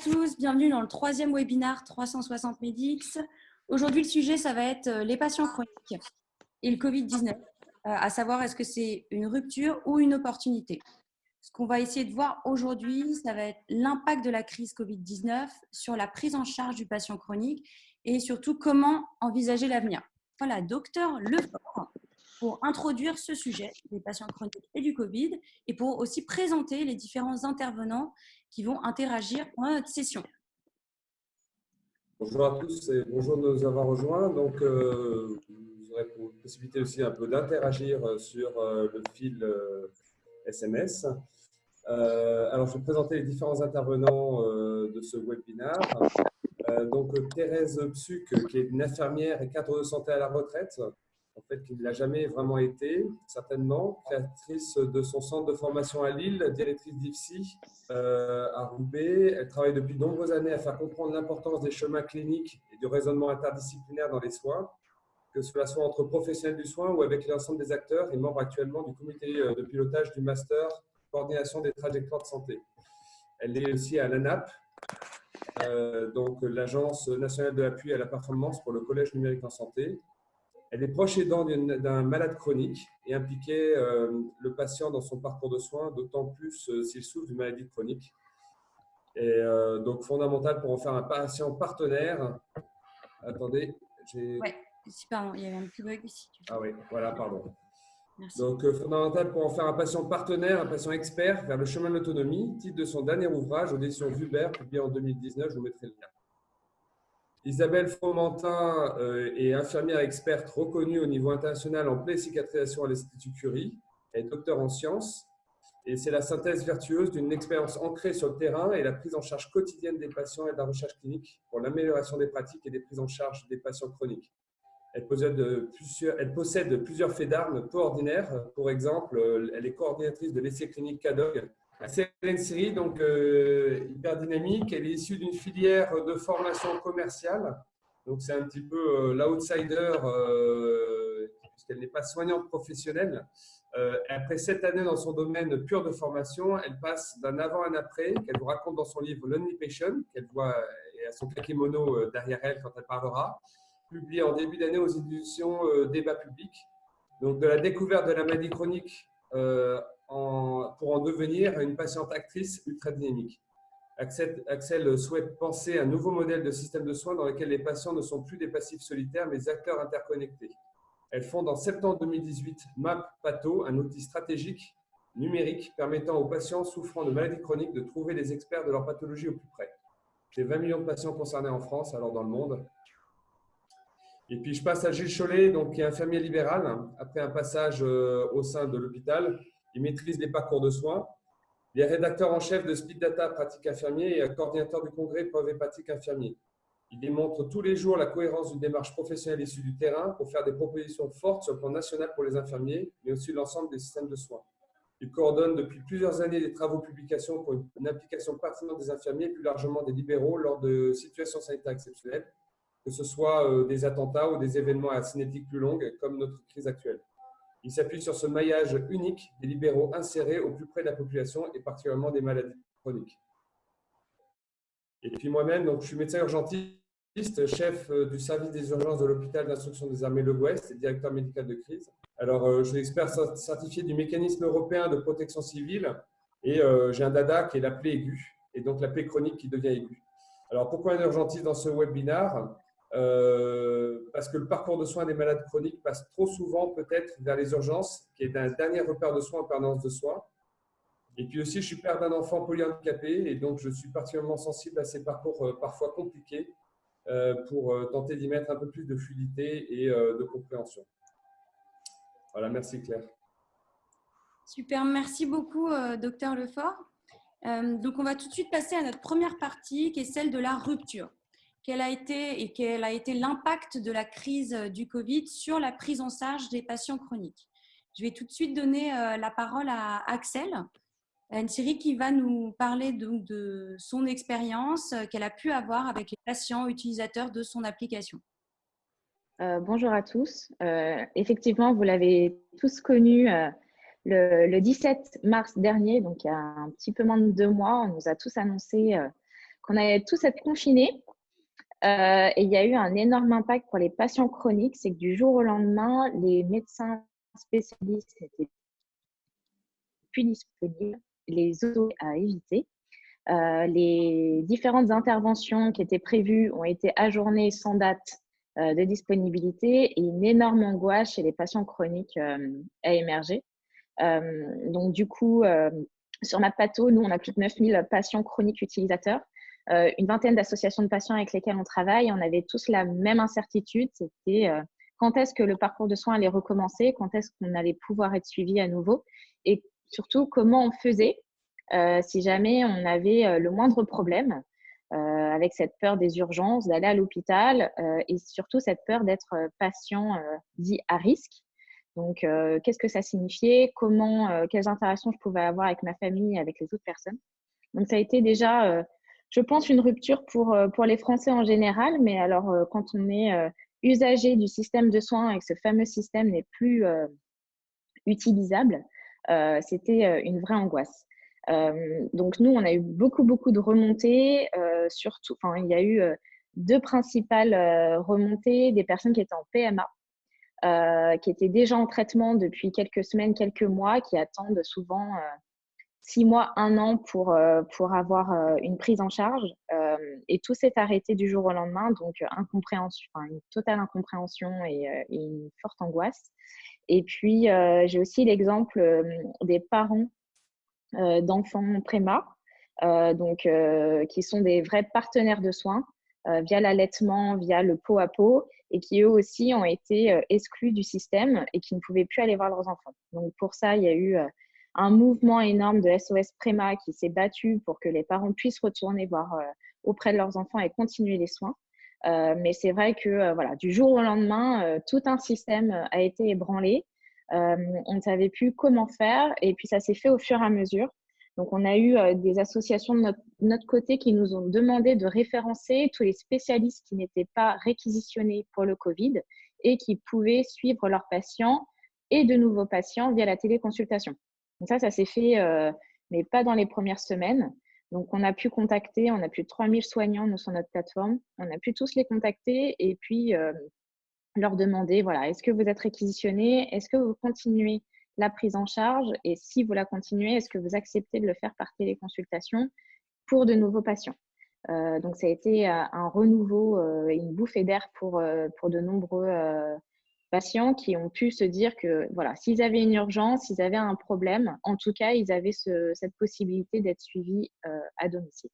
tous, bienvenue dans le troisième webinaire 360 Medix. Aujourd'hui, le sujet, ça va être les patients chroniques et le Covid-19, à savoir est-ce que c'est une rupture ou une opportunité. Ce qu'on va essayer de voir aujourd'hui, ça va être l'impact de la crise Covid-19 sur la prise en charge du patient chronique et surtout comment envisager l'avenir. Voilà, docteur Lefort, pour introduire ce sujet des patients chroniques et du Covid et pour aussi présenter les différents intervenants qui vont interagir pendant notre session. Bonjour à tous et bonjour de nous avoir rejoints. Donc, vous aurez possibilité aussi un peu d'interagir sur le fil SMS. Alors, je vais présenter les différents intervenants de ce webinaire. Donc, Thérèse Psuc, qui est une infirmière et cadre de santé à la retraite, en fait, qui ne l'a jamais vraiment été, certainement, créatrice de son centre de formation à Lille, directrice d'IFSI à Roubaix. Elle travaille depuis de nombreuses années à faire comprendre l'importance des chemins cliniques et du raisonnement interdisciplinaire dans les soins, que cela soit entre professionnels du soin ou avec l'ensemble des acteurs, et membre actuellement du comité de pilotage du master coordination des trajectoires de santé. Elle est aussi à l'ANAP, donc l'Agence nationale de l'appui à la performance pour le collège numérique en santé. Elle est proche aidant d'un malade chronique et impliquait le patient dans son parcours de soins, d'autant plus s'il souffre d'une maladie chronique. Et donc fondamental pour en faire un patient partenaire. Attendez, j'ai… Ouais, pardon, il y avait un petit bug ici. Ah oui, voilà, pardon. Merci. Donc fondamental pour en faire un patient partenaire, un patient expert vers le chemin de l'autonomie, titre de son dernier ouvrage aux éditions Vuber, publié en 2019, je vous mettrai le lien. Isabelle Fromentin est infirmière experte reconnue au niveau international en plaie et cicatrisation à l'Institut Curie. Elle est docteur en sciences et c'est la synthèse vertueuse d'une expérience ancrée sur le terrain et la prise en charge quotidienne des patients et de la recherche clinique pour l'amélioration des pratiques et des prises en charge des patients chroniques. Elle possède plusieurs faits d'armes peu ordinaires. Pour exemple, elle est coordinatrice de l'essai clinique CADOG. C'est une série donc hyper dynamique. Elle est issue d'une filière de formation commerciale. Donc c'est un petit peu l'outsider puisqu'elle n'est pas soignante professionnelle. Après 7 années dans son domaine pur de formation, elle passe d'un avant à un après qu'elle vous raconte dans son livre Lonely Patient, qu'elle voit et à son kakémono derrière elle quand elle parlera, publié en début d'année aux éditions Débat Public. Donc de la découverte de la maladie chronique pour en devenir une patiente actrice ultra dynamique. Axel souhaite penser un nouveau modèle de système de soins dans lequel les patients ne sont plus des passifs solitaires, mais des acteurs interconnectés. Elle fonde en septembre 2018 MapPatho, un outil stratégique numérique permettant aux patients souffrant de maladies chroniques de trouver les experts de leur pathologie au plus près. C'est 20 millions de patients concernés en France, alors dans le monde. Et puis, je passe à Gilles Chollet, donc, qui est infirmier libéral. Après un passage au sein de l'hôpital, il maîtrise les parcours de soins. Il est rédacteur en chef de Speed Data Pratique Infirmier et coordinateur du congrès Preuve et Pratique Infirmier. Il démontre tous les jours la cohérence d'une démarche professionnelle issue du terrain pour faire des propositions fortes sur le plan national pour les infirmiers, mais aussi l'ensemble des systèmes de soins. Il coordonne depuis plusieurs années des travaux publications pour une implication pertinente des infirmiers et plus largement des libéraux lors de situations sanitaires exceptionnelles, que ce soit des attentats ou des événements à cinétique plus longue, comme notre crise actuelle. Il s'appuie sur ce maillage unique des libéraux insérés au plus près de la population et particulièrement des maladies chroniques. Et puis moi-même, donc, je suis médecin urgentiste, chef du service des urgences de l'hôpital d'instruction des armées Le Gouest et directeur médical de crise. Alors, je suis expert certifié du mécanisme européen de protection civile et j'ai un dada qui est la plaie aiguë et donc la plaie chronique qui devient aiguë. Alors, pourquoi un urgentiste dans ce webinaire ? Parce que le parcours de soins des malades chroniques passe trop souvent peut-être vers les urgences, qui est un dernier repère de soins en permanence de soins. Et puis aussi, je suis père d'un enfant polyhandicapé et donc je suis particulièrement sensible à ces parcours parfois compliqués pour tenter d'y mettre un peu plus de fluidité et de compréhension. Voilà, merci Claire. Super, merci beaucoup, docteur Lefort. Donc, on va tout de suite passer à notre première partie, qui est celle de la rupture. Quel a été l'impact de la crise du Covid sur la prise en charge des patients chroniques. Je vais tout de suite donner la parole à Axel Ntsiri qui va nous parler de son expérience qu'elle a pu avoir avec les patients utilisateurs de son application. Bonjour à tous. Effectivement, vous l'avez tous connu le 17 mars dernier, donc il y a un petit peu moins de 2 mois, on nous a tous annoncé qu'on allait tous être confinés. Et il y a eu un énorme impact pour les patients chroniques, c'est que du jour au lendemain, les médecins spécialistes n'étaient plus disponibles, les autos à éviter. Les différentes interventions qui étaient prévues ont été ajournées sans date de disponibilité et une énorme angoisse chez les patients chroniques a émergé. Donc, du coup, sur MapPatho, nous, on a plus de 9000 patients chroniques utilisateurs, une vingtaine d'associations de patients avec lesquelles on travaille. On avait tous la même incertitude, c'était quand est-ce que le parcours de soins allait recommencer, quand est-ce qu'on allait pouvoir être suivi à nouveau et surtout comment on faisait si jamais on avait le moindre problème, avec cette peur des urgences, d'aller à l'hôpital et surtout cette peur d'être patient dit à risque. Donc, qu'est-ce que ça signifiait, quelles interactions je pouvais avoir avec ma famille et avec les autres personnes. Donc, ça a été déjà, je pense, une rupture pour les Français en général. Mais alors, quand on est usager du système de soins et que ce fameux système n'est plus utilisable, c'était une vraie angoisse. Donc, nous, on a eu beaucoup de remontées. Surtout, il y a eu deux principales remontées, des personnes qui étaient en PMA. Qui étaient déjà en traitement depuis quelques semaines, quelques mois, qui attendent souvent 6 mois, 1 an pour avoir une prise en charge. Et tout s'est arrêté du jour au lendemain, donc incompréhension, une totale incompréhension et une forte angoisse. Et puis, j'ai aussi l'exemple des parents d'enfants préma, qui sont des vrais partenaires de soins via l'allaitement, via le pot à pot, et qui eux aussi ont été exclus du système et qui ne pouvaient plus aller voir leurs enfants. Donc pour ça, il y a eu un mouvement énorme de SOS Préma qui s'est battu pour que les parents puissent retourner voir auprès de leurs enfants et continuer les soins. Mais c'est vrai que voilà, du jour au lendemain, tout un système a été ébranlé. On ne savait plus comment faire et puis ça s'est fait au fur et à mesure. Donc, on a eu des associations de notre côté qui nous ont demandé de référencer tous les spécialistes qui n'étaient pas réquisitionnés pour le Covid et qui pouvaient suivre leurs patients et de nouveaux patients via la téléconsultation. Donc ça s'est fait, mais pas dans les premières semaines. Donc, on a pu contacter, on a plus de 3000 soignants nous, sur notre plateforme. On a pu tous les contacter et puis leur demander, voilà, est-ce que vous êtes réquisitionné? Est-ce que vous continuez la prise en charge? Et si vous la continuez, est-ce que vous acceptez de le faire par téléconsultation pour de nouveaux patients? Donc, ça a été un renouveau et une bouffée d'air pour de nombreux patients qui ont pu se dire que, voilà, s'ils avaient une urgence, s'ils avaient un problème, en tout cas, ils avaient cette possibilité d'être suivis à domicile.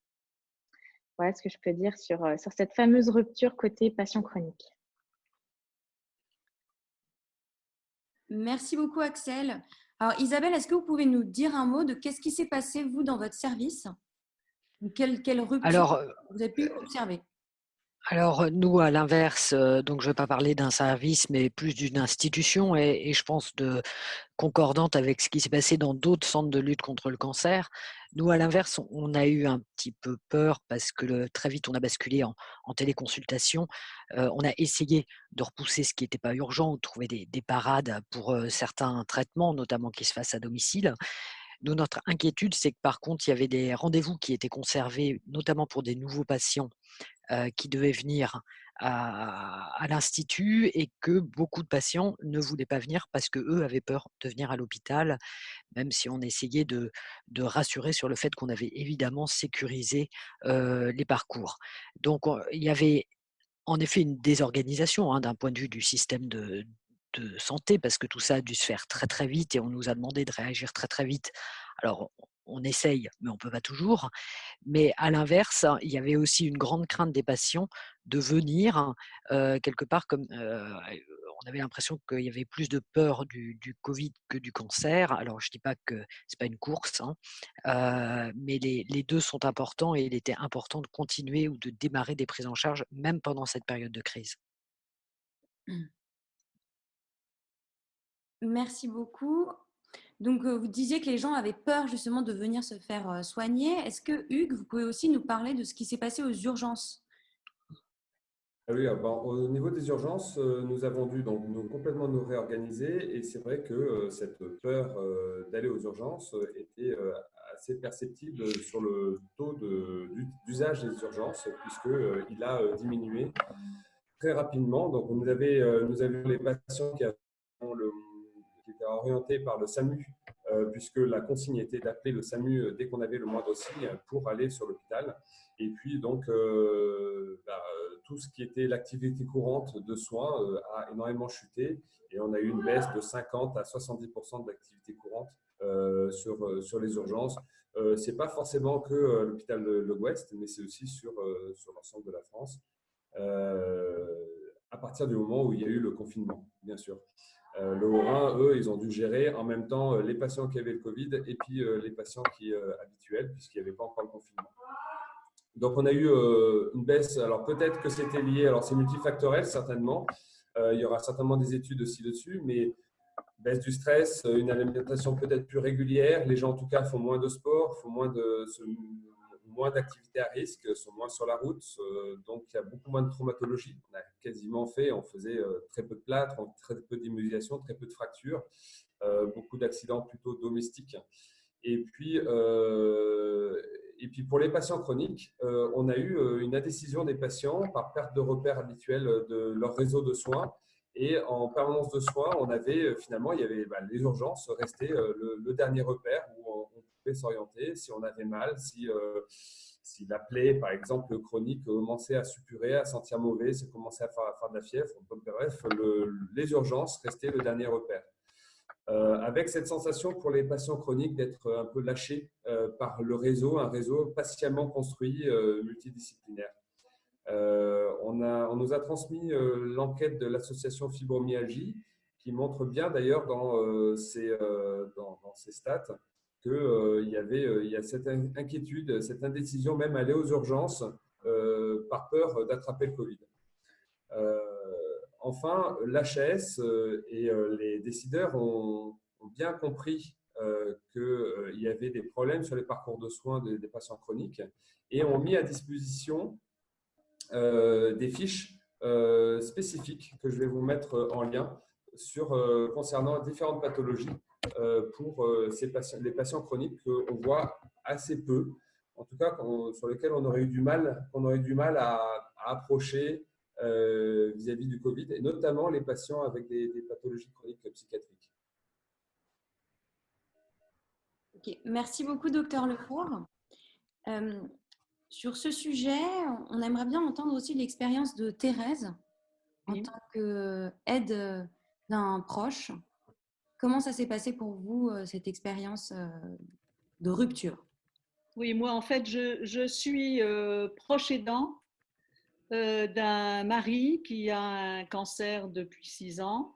Voilà ce que je peux dire sur cette fameuse rupture côté patient chronique. Merci beaucoup, Axel. Alors, Isabelle, est-ce que vous pouvez nous dire un mot de qu'est-ce qui s'est passé, vous, dans votre service? Quelle rupture Alors, vous avez pu observer? nous, à l'inverse, donc je ne vais pas parler d'un service, mais plus d'une institution, et je pense concordante avec ce qui s'est passé dans d'autres centres de lutte contre le cancer. Nous, à l'inverse, on a eu un petit peu peur parce que très vite, on a basculé en téléconsultation. On a essayé de repousser ce qui n'était pas urgent ou de trouver des parades pour certains traitements, notamment qui se fassent à domicile. Nous, notre inquiétude, c'est que par contre, il y avait des rendez-vous qui étaient conservés, notamment pour des nouveaux patients qui devaient venir à l'institut et que beaucoup de patients ne voulaient pas venir parce qu'eux avaient peur de venir à l'hôpital, même si on essayait de rassurer sur le fait qu'on avait évidemment sécurisé les parcours. Donc, il y avait en effet une désorganisation d'un point de vue du système de santé, parce que tout ça a dû se faire très très vite et on nous a demandé de réagir très très vite. Alors, on essaye, mais on ne peut pas toujours. Mais à l'inverse, il y avait aussi une grande crainte des patients de venir quelque part comme on avait l'impression qu'il y avait plus de peur du Covid que du cancer. Alors, je ne dis pas que ce n'est pas une course, mais les deux sont importants et il était important de continuer ou de démarrer des prises en charge, même pendant cette période de crise. Merci beaucoup. Donc, vous disiez que les gens avaient peur justement de venir se faire soigner. Est-ce que, Hugues, vous pouvez aussi nous parler de ce qui s'est passé aux urgences? Oui, au niveau des urgences, nous avons dû donc complètement nous réorganiser et c'est vrai que cette peur d'aller aux urgences était assez perceptible sur le taux d'usage des urgences, puisqu'il a diminué très rapidement. Donc, nous avions les patients qui étaient orientés par le SAMU, puisque la consigne était d'appeler le SAMU dès qu'on avait le moindre signe pour aller sur l'hôpital. Et puis, donc, tout ce qui était l'activité courante de soins a énormément chuté. Et on a eu une baisse de 50 à 70% de l'activité courante sur les urgences. Ce n'est pas forcément que l'hôpital de l'Ouest, mais c'est aussi sur l'ensemble de la France. À partir du moment où il y a eu le confinement, bien sûr. Le Haut-Rhin, eux, ils ont dû gérer en même temps les patients qui avaient le Covid et puis les patients habituels, puisqu'il n'y avait pas encore le confinement. Donc, on a eu une baisse. Alors, peut-être que c'était lié, alors c'est multifactoriel, certainement. Il y aura certainement des études aussi dessus, mais baisse du stress, une alimentation peut-être plus régulière. Les gens, en tout cas, font moins de sport, font moins d'activités à risque, sont moins sur la route. Donc, il y a beaucoup moins de traumatologie. On faisait très peu de plâtre, très peu d'immobilisation, très peu de fractures, beaucoup d'accidents plutôt domestiques. Et puis pour les patients chroniques, on a eu une indécision des patients par perte de repères habituels de leur réseau de soins. Et en permanence de soins, finalement, il y avait les urgences restaient le dernier repère où on pouvait s'orienter si on avait mal, si la plaie, par exemple, chronique, commençait à suppurer, à sentir mauvais, si commençait à faire de la fièvre. Bref, les urgences restaient le dernier repère. Avec cette sensation pour les patients chroniques d'être un peu lâchés par un réseau patiemment construit, multidisciplinaire. On nous a transmis l'enquête de l'association Fibromyalgie qui montre bien d'ailleurs dans ces stats qu'il y a cette inquiétude, cette indécision même à aller aux urgences par peur d'attraper le Covid. Enfin, l'HAS et les décideurs ont bien compris qu'il y avait des problèmes sur les parcours de soins des patients chroniques et ont mis à disposition des fiches spécifiques que je vais vous mettre en lien concernant différentes pathologies pour les patients chroniques qu'on voit assez peu, en tout cas sur lesquels on aurait eu du mal à approcher vis-à-vis du Covid, et notamment les patients avec des pathologies chroniques psychiatriques. Ok, merci beaucoup, docteur Lefour. Sur ce sujet, on aimerait bien entendre aussi l'expérience de Thérèse en tant qu'aide d'un proche. Comment ça s'est passé pour vous, cette expérience de rupture? Oui, moi, en fait, je suis proche aidant d'un mari qui a un cancer depuis 6 ans.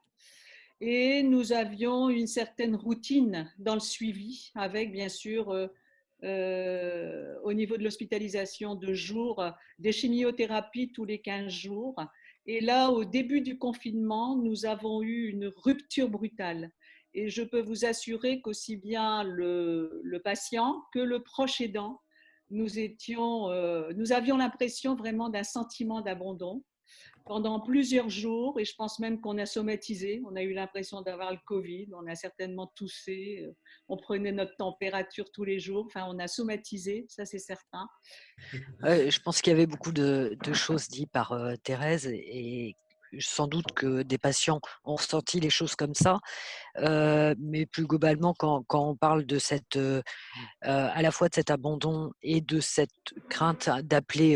Et nous avions une certaine routine dans le suivi, avec bien sûr au niveau de l'hospitalisation 2 jours, des chimiothérapies tous les 15 jours. Et là, au début du confinement, nous avons eu une rupture brutale. Et je peux vous assurer qu'aussi bien le patient que le proche aidant, nous avions l'impression vraiment d'un sentiment d'abandon pendant plusieurs jours, et je pense même qu'on a somatisé, on a eu l'impression d'avoir le Covid, on a certainement toussé, on prenait notre température tous les jours, enfin on a somatisé, ça c'est certain. Je pense qu'il y avait beaucoup de choses dites par Thérèse, et sans doute que des patients ont ressenti les choses comme ça, mais plus globalement, quand on parle de à la fois de cet abandon et de cette crainte d'appeler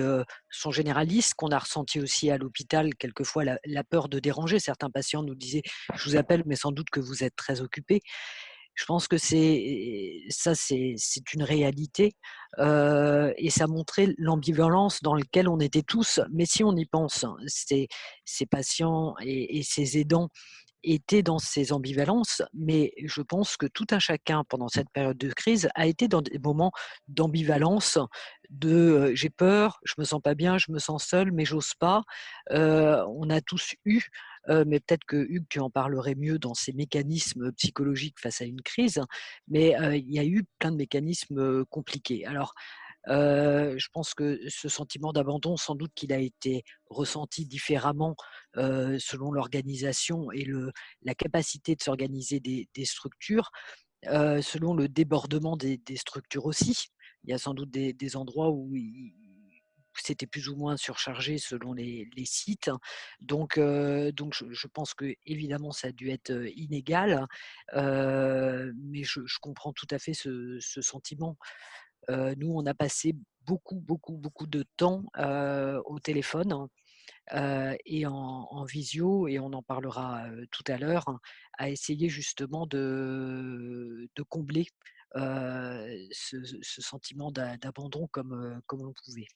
son généraliste, qu'on a ressenti aussi à l'hôpital, quelquefois la peur de déranger. Certains patients nous disaient « je vous appelle, mais sans doute que vous êtes très occupé ». Je pense que c'est une réalité, et ça montrait l'ambivalence dans laquelle on était tous. Mais si on y pense, ces patients et ces aidants étaient dans ces ambivalences, mais je pense que tout un chacun, pendant cette période de crise, a été dans des moments d'ambivalence, de j'ai peur, je me sens pas bien, je me sens seul, mais j'ose pas. On a tous eu, mais peut-être que Hugues, tu en parlerais mieux dans ces mécanismes psychologiques face à une crise, mais il y a eu plein de mécanismes compliqués. Alors, je pense que ce sentiment d'abandon, sans doute qu'il a été ressenti différemment selon l'organisation et la capacité de s'organiser des structures. selon le débordement des structures aussi. Il y a sans doute des endroits où c'était plus ou moins surchargé selon les sites. Donc je pense que évidemment ça a dû être inégal, mais je comprends tout à fait ce sentiment. Nous, on a passé beaucoup de temps au téléphone et en visio, et on en parlera tout à l'heure, à essayer justement de combler ce sentiment d'abandon comme on pouvait.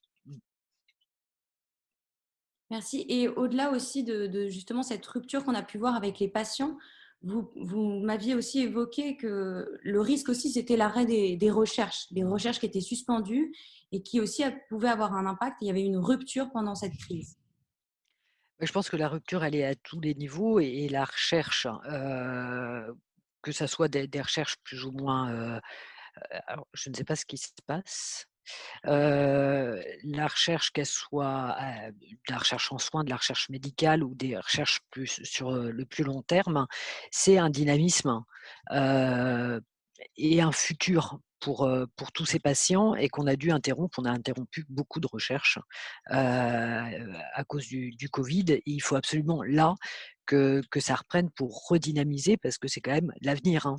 Merci. Et au-delà aussi de justement cette rupture qu'on a pu voir avec les patients, vous m'aviez aussi évoqué que le risque aussi, c'était l'arrêt des recherches qui étaient suspendues et qui aussi pouvaient avoir un impact. Il y avait une rupture pendant cette crise. Je pense que la rupture, elle est à tous les niveaux, et la recherche, que ça soit des recherches plus ou moins, alors je ne sais pas ce qui se passe. La recherche, qu'elle soit de la recherche en soins, de la recherche médicale ou des recherches plus sur le plus long terme, c'est un dynamisme et un futur pour tous ces patients, et qu'on a dû interrompre. On a interrompu beaucoup de recherches à cause du Covid. Et il faut absolument là que ça reprenne pour redynamiser, parce que c'est quand même l'avenir, hein,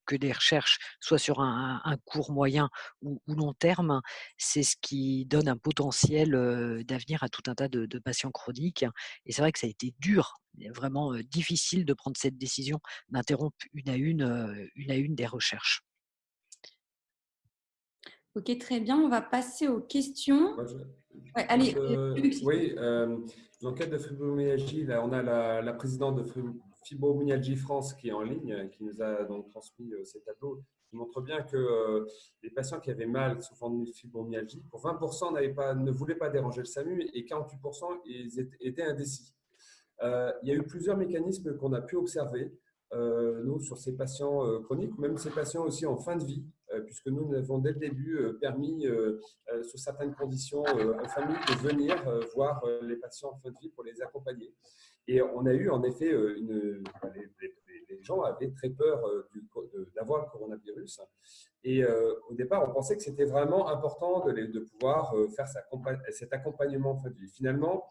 que les recherches soient sur un court, moyen ou long terme. C'est ce qui donne un potentiel d'avenir à tout un tas de patients chroniques. Et c'est vrai que ça a été dur, vraiment difficile de prendre cette décision d'interrompre une à une des recherches. Ok, très bien. On va passer aux questions. Moi, Ouais, allez, oui, l'enquête de fibromyalgie, là, on a la présidente de Fibromyalgie France qui est en ligne, qui nous a donc transmis ces tableaux, qui montrent bien que les patients qui avaient mal sous forme de fibromyalgie, pour 20% ne voulaient pas déranger le SAMU, et 48% étaient indécis. Il y a eu plusieurs mécanismes qu'on a pu observer, nous, sur ces patients chroniques, même ces patients aussi en fin de vie, puisque nous avons dès le début permis, sous certaines conditions, aux familles de venir voir les patients en fin de vie pour les accompagner. Et on a eu en effet, les gens avaient très peur d'avoir le coronavirus. Et au départ, on pensait que c'était vraiment important de pouvoir faire cet accompagnement en fin de vie. Finalement,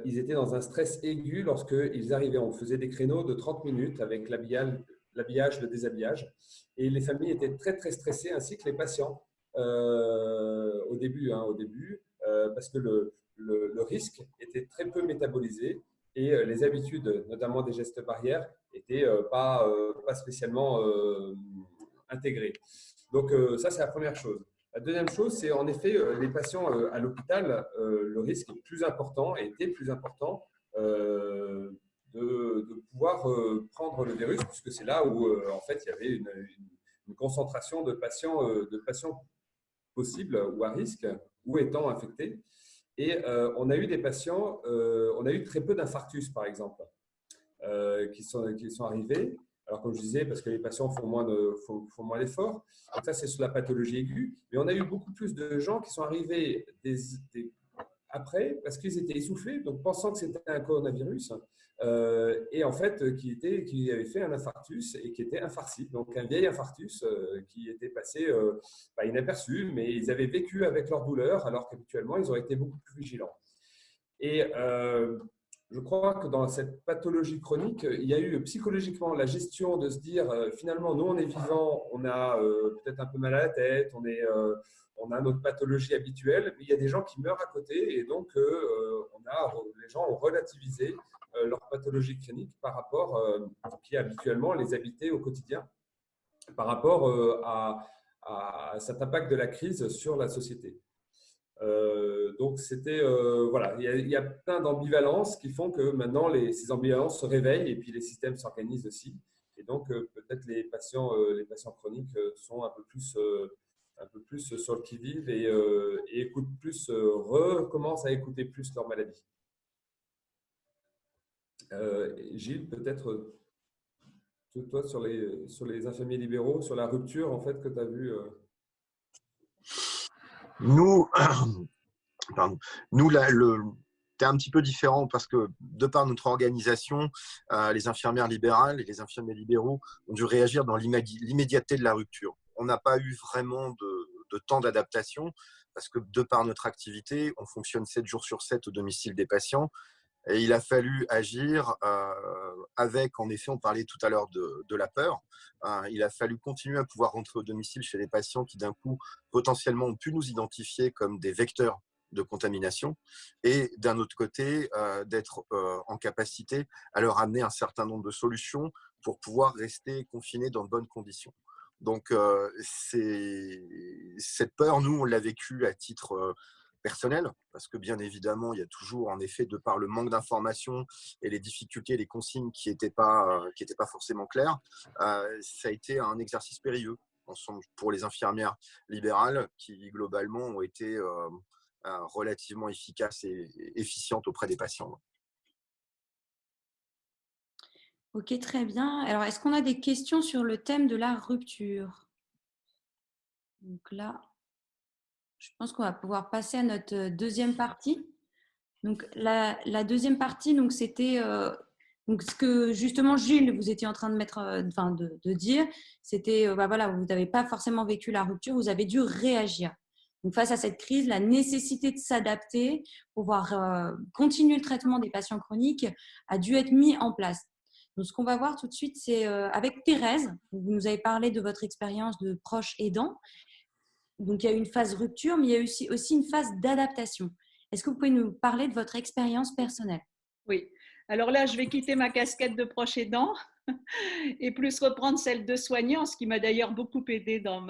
ils étaient dans un stress aigu lorsqu'ils arrivaient. On faisait des créneaux de 30 minutes avec l'habillage, le déshabillage. Et les familles étaient très stressées, ainsi que les patients au début, parce que le risque était très peu métabolisé, et les habitudes, notamment des gestes barrières, n'étaient pas spécialement intégrées. Donc ça, c'est la première chose. La deuxième chose, c'est en effet les patients à l'hôpital, le risque est plus important, et était plus important de pouvoir prendre le virus, puisque c'est là où en fait il y avait une concentration de patients possibles ou à risque ou étant infectés. Et on a eu des patients, on a eu très peu d'infarctus par exemple, qui sont arrivés. Alors, comme je disais, parce que les patients font moins d'efforts. Donc ça, c'est sur la pathologie aiguë. Mais on a eu beaucoup plus de gens qui sont arrivés après, parce qu'ils étaient essoufflés, donc pensant que c'était un coronavirus, et en fait, qui avaient fait un infarctus et qui étaient infarcis. Donc un vieil infarctus qui était passé pas inaperçu, mais ils avaient vécu avec leur douleur, alors qu'habituellement, ils auraient été beaucoup plus vigilants. Et je crois que dans cette pathologie chronique, il y a eu psychologiquement la gestion de se dire finalement, nous, on est vivants, on a peut-être un peu mal à la tête, on a notre pathologie habituelle, mais il y a des gens qui meurent à côté, et donc les gens ont relativisé leur pathologie clinique par rapport, qui habituellement les habitait au quotidien, par rapport à cet impact de la crise sur la société. Donc c'était voilà, il y a plein d'ambivalences qui font que maintenant ces ambivalences se réveillent, et puis les systèmes s'organisent aussi, et donc peut-être les patients chroniques sont un peu plus sur le qui-vive, et écoutent plus, recommencent à écouter plus leur maladie. Gilles, peut-être toi sur les infirmiers libéraux, sur la rupture en fait que tu as vue. Nous, pardon, nous c'était un petit peu différent parce que de par notre organisation, les infirmières libérales et les infirmiers libéraux ont dû réagir dans l'immédiateté de la rupture. On n'a pas eu vraiment de temps d'adaptation parce que de par notre activité, on fonctionne 7 jours sur 7 au domicile des patients. Et il a fallu agir avec, en effet, on parlait tout à l'heure de la peur. Il a fallu continuer à pouvoir rentrer au domicile chez les patients qui, d'un coup, potentiellement ont pu nous identifier comme des vecteurs de contamination. Et d'un autre côté, d'être en capacité à leur amener un certain nombre de solutions pour pouvoir rester confinés dans de bonnes conditions. Donc, cette peur, nous, on l'a vécue à titre personnel, parce que bien évidemment, il y a toujours, en effet, de par le manque d'informations et les difficultés, les consignes qui n'étaient pas forcément claires, ça a été un exercice périlleux ensemble pour les infirmières libérales qui, globalement, ont été relativement efficaces et efficientes auprès des patients. Ok, très bien. Alors, est-ce qu'on a des questions sur le thème de la rupture? Donc là, je pense qu'on va pouvoir passer à notre deuxième partie. Donc, la deuxième partie, donc, c'était donc ce que justement Gilles, vous étiez en train de mettre, de dire, c'était voilà, vous n'avez pas forcément vécu la rupture, vous avez dû réagir. Donc, face à cette crise, la nécessité de s'adapter pour pouvoir continuer le traitement des patients chroniques a dû être mis en place. Donc, ce qu'on va voir tout de suite, c'est avec Thérèse. Vous nous avez parlé de votre expérience de proche aidant. Donc, il y a eu une phase rupture, mais il y a eu aussi une phase d'adaptation. Est-ce que vous pouvez nous parler de votre expérience personnelle? Oui. Alors là, je vais quitter ma casquette de proche aidant et plus reprendre celle de soignant, ce qui m'a d'ailleurs beaucoup aidé dans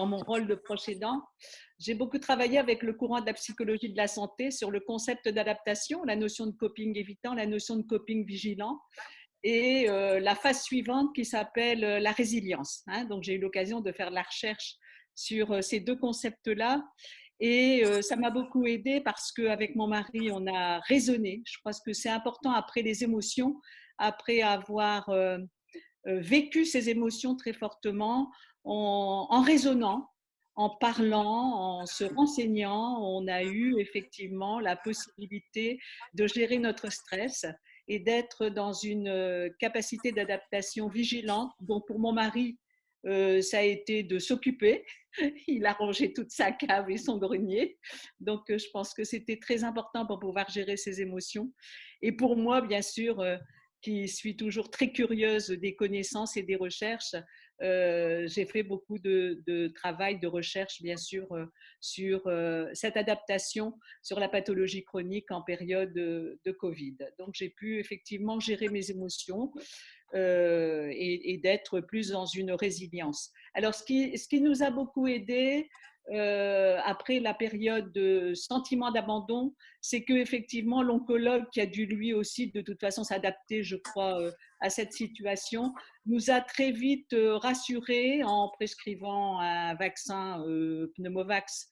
mon rôle de proche aidant. J'ai beaucoup travaillé avec le courant de la psychologie de la santé sur le concept d'adaptation, la notion de coping évitant, la notion de coping vigilant et la phase suivante qui s'appelle la résilience. Donc, j'ai eu l'occasion de faire de la recherche sur ces deux concepts-là. Et ça m'a beaucoup aidée parce qu'avec mon mari, on a raisonné. Je pense que c'est important après les émotions, après avoir vécu ces émotions très fortement, en raisonnant, en parlant, en se renseignant, on a eu effectivement la possibilité de gérer notre stress et d'être dans une capacité d'adaptation vigilante. Donc pour mon mari, ça a été de s'occuper. Il a rangé toute sa cave et son grenier. Donc je pense que c'était très important pour pouvoir gérer ses émotions. Et pour moi, bien sûr, qui suis toujours très curieuse des connaissances et des recherches, j'ai fait beaucoup de travail, de recherche, bien sûr, sur cette adaptation sur la pathologie chronique en période de Covid. Donc, j'ai pu effectivement gérer mes émotions et d'être plus dans une résilience. Alors, ce qui nous a beaucoup aidé après la période de sentiment d'abandon, c'est qu'effectivement, l'oncologue qui a dû lui aussi de toute façon s'adapter, je crois, à cette situation, nous a très vite rassurés en prescrivant un vaccin Pneumovax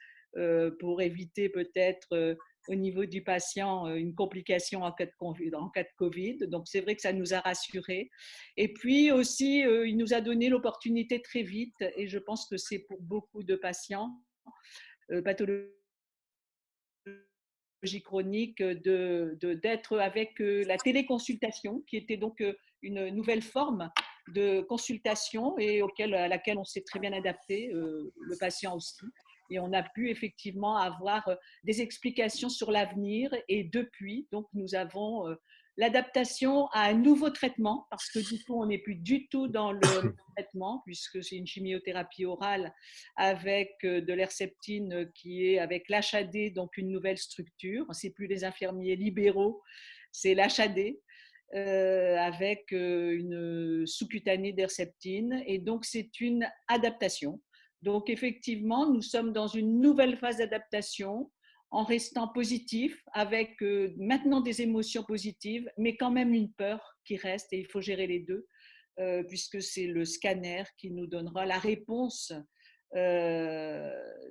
pour éviter peut-être au niveau du patient une complication en cas de Covid. Donc, c'est vrai que ça nous a rassurés. Et puis aussi, il nous a donné l'opportunité très vite, et je pense que c'est pour beaucoup de patients, pathologie chronique, d'être avec la téléconsultation, qui était donc une nouvelle forme de consultation et à laquelle on s'est très bien adapté, le patient aussi. Et on a pu effectivement avoir des explications sur l'avenir. Et depuis, donc, nous avons l'adaptation à un nouveau traitement, parce que du coup, on n'est plus du tout dans le traitement, puisque c'est une chimiothérapie orale avec de l'herceptine qui est avec l'HAD, donc une nouvelle structure. Ce n'est plus les infirmiers libéraux, c'est l'HAD. Avec une sous-cutanée d'herceptine. Et donc, c'est une adaptation. Donc, effectivement, nous sommes dans une nouvelle phase d'adaptation en restant positif, avec maintenant des émotions positives, mais quand même une peur qui reste, et il faut gérer les deux, puisque c'est le scanner qui nous donnera la réponse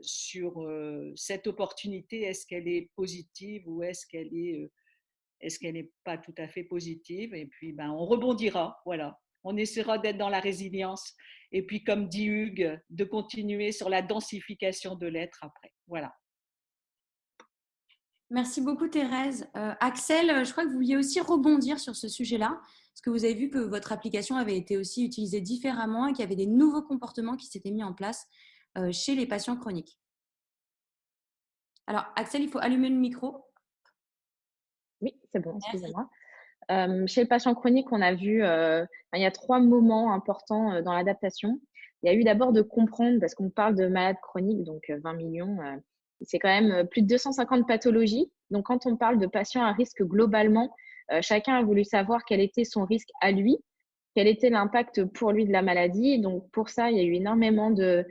sur cette opportunité. Est-ce qu'elle est positive ou est-ce qu'elle n'est pas tout à fait positive? Et puis, on rebondira, voilà. On essaiera d'être dans la résilience. Et puis, comme dit Hugues, de continuer sur la densification de l'être après. Voilà. Merci beaucoup Thérèse. Axel, je crois que vous vouliez aussi rebondir sur ce sujet-là, parce que vous avez vu que votre application avait été aussi utilisée différemment et qu'il y avait des nouveaux comportements qui s'étaient mis en place chez les patients chroniques. Alors Axel, il faut allumer le micro. Oui, c'est bon, excusez-moi. Chez le patient chronique, on a vu, il y a 3 moments importants dans l'adaptation. Il y a eu d'abord de comprendre, parce qu'on parle de malades chroniques, donc 20 millions, c'est quand même plus de 250 pathologies. Donc, quand on parle de patients à risque globalement, chacun a voulu savoir quel était son risque à lui, quel était l'impact pour lui de la maladie. Donc, pour ça, il y a eu énormément de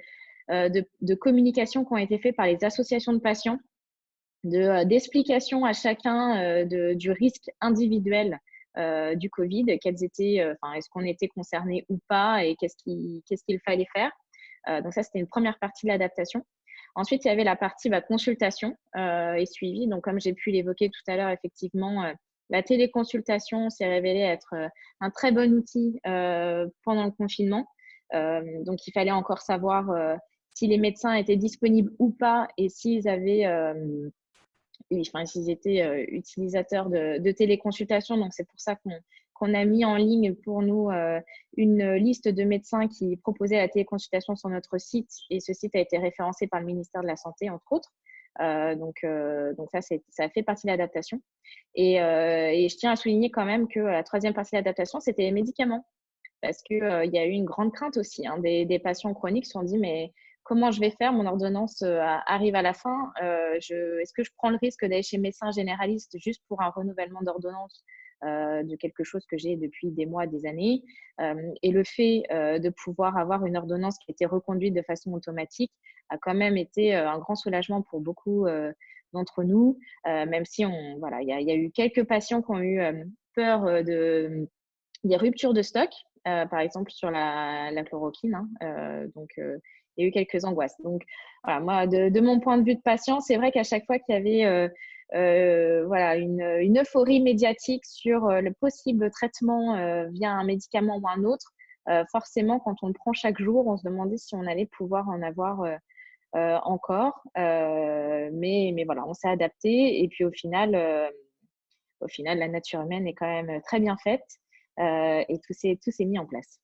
communications qui ont été faites par les associations de patients, d'explications à chacun du risque individuel du Covid, quels étaient, est-ce qu'on était concerné ou pas et qu'est-ce qu'il fallait faire. Donc ça, c'était une première partie de l'adaptation. Ensuite, il y avait la partie consultation et suivi. Donc, comme j'ai pu l'évoquer tout à l'heure, effectivement, la téléconsultation s'est révélée être un très bon outil pendant le confinement. Donc, il fallait encore savoir si les médecins étaient disponibles ou pas et s'ils avaient s'ils étaient utilisateurs de téléconsultation. Donc, c'est pour ça qu'on a mis en ligne pour nous une liste de médecins qui proposaient la téléconsultation sur notre site. Et ce site a été référencé par le ministère de la Santé, entre autres. Donc ça fait partie de l'adaptation. Et je tiens à souligner quand même que la troisième partie de l'adaptation, c'était les médicaments. Parce qu'il y a eu une grande crainte aussi. Des patients chroniques se sont dit, mais comment je vais faire? Mon ordonnance arrive à la fin. Est-ce que je prends le risque d'aller chez médecin généraliste juste pour un renouvellement d'ordonnance de quelque chose que j'ai depuis des mois, des années? Et le fait de pouvoir avoir une ordonnance qui a été reconduite de façon automatique a quand même été un grand soulagement pour beaucoup d'entre nous, même si il y a eu quelques patients qui ont eu peur des ruptures de stock, par exemple sur la chloroquine. Donc, il y a eu quelques angoisses. Donc, voilà, moi, de mon point de vue de patient, c'est vrai qu'à chaque fois qu'il y avait une euphorie médiatique sur le possible traitement via un médicament ou un autre, forcément, quand on le prend chaque jour, on se demandait si on allait pouvoir en avoir encore. Mais voilà, on s'est adapté. Et puis, au final, la nature humaine est quand même très bien faite. Et tout s'est mis en place.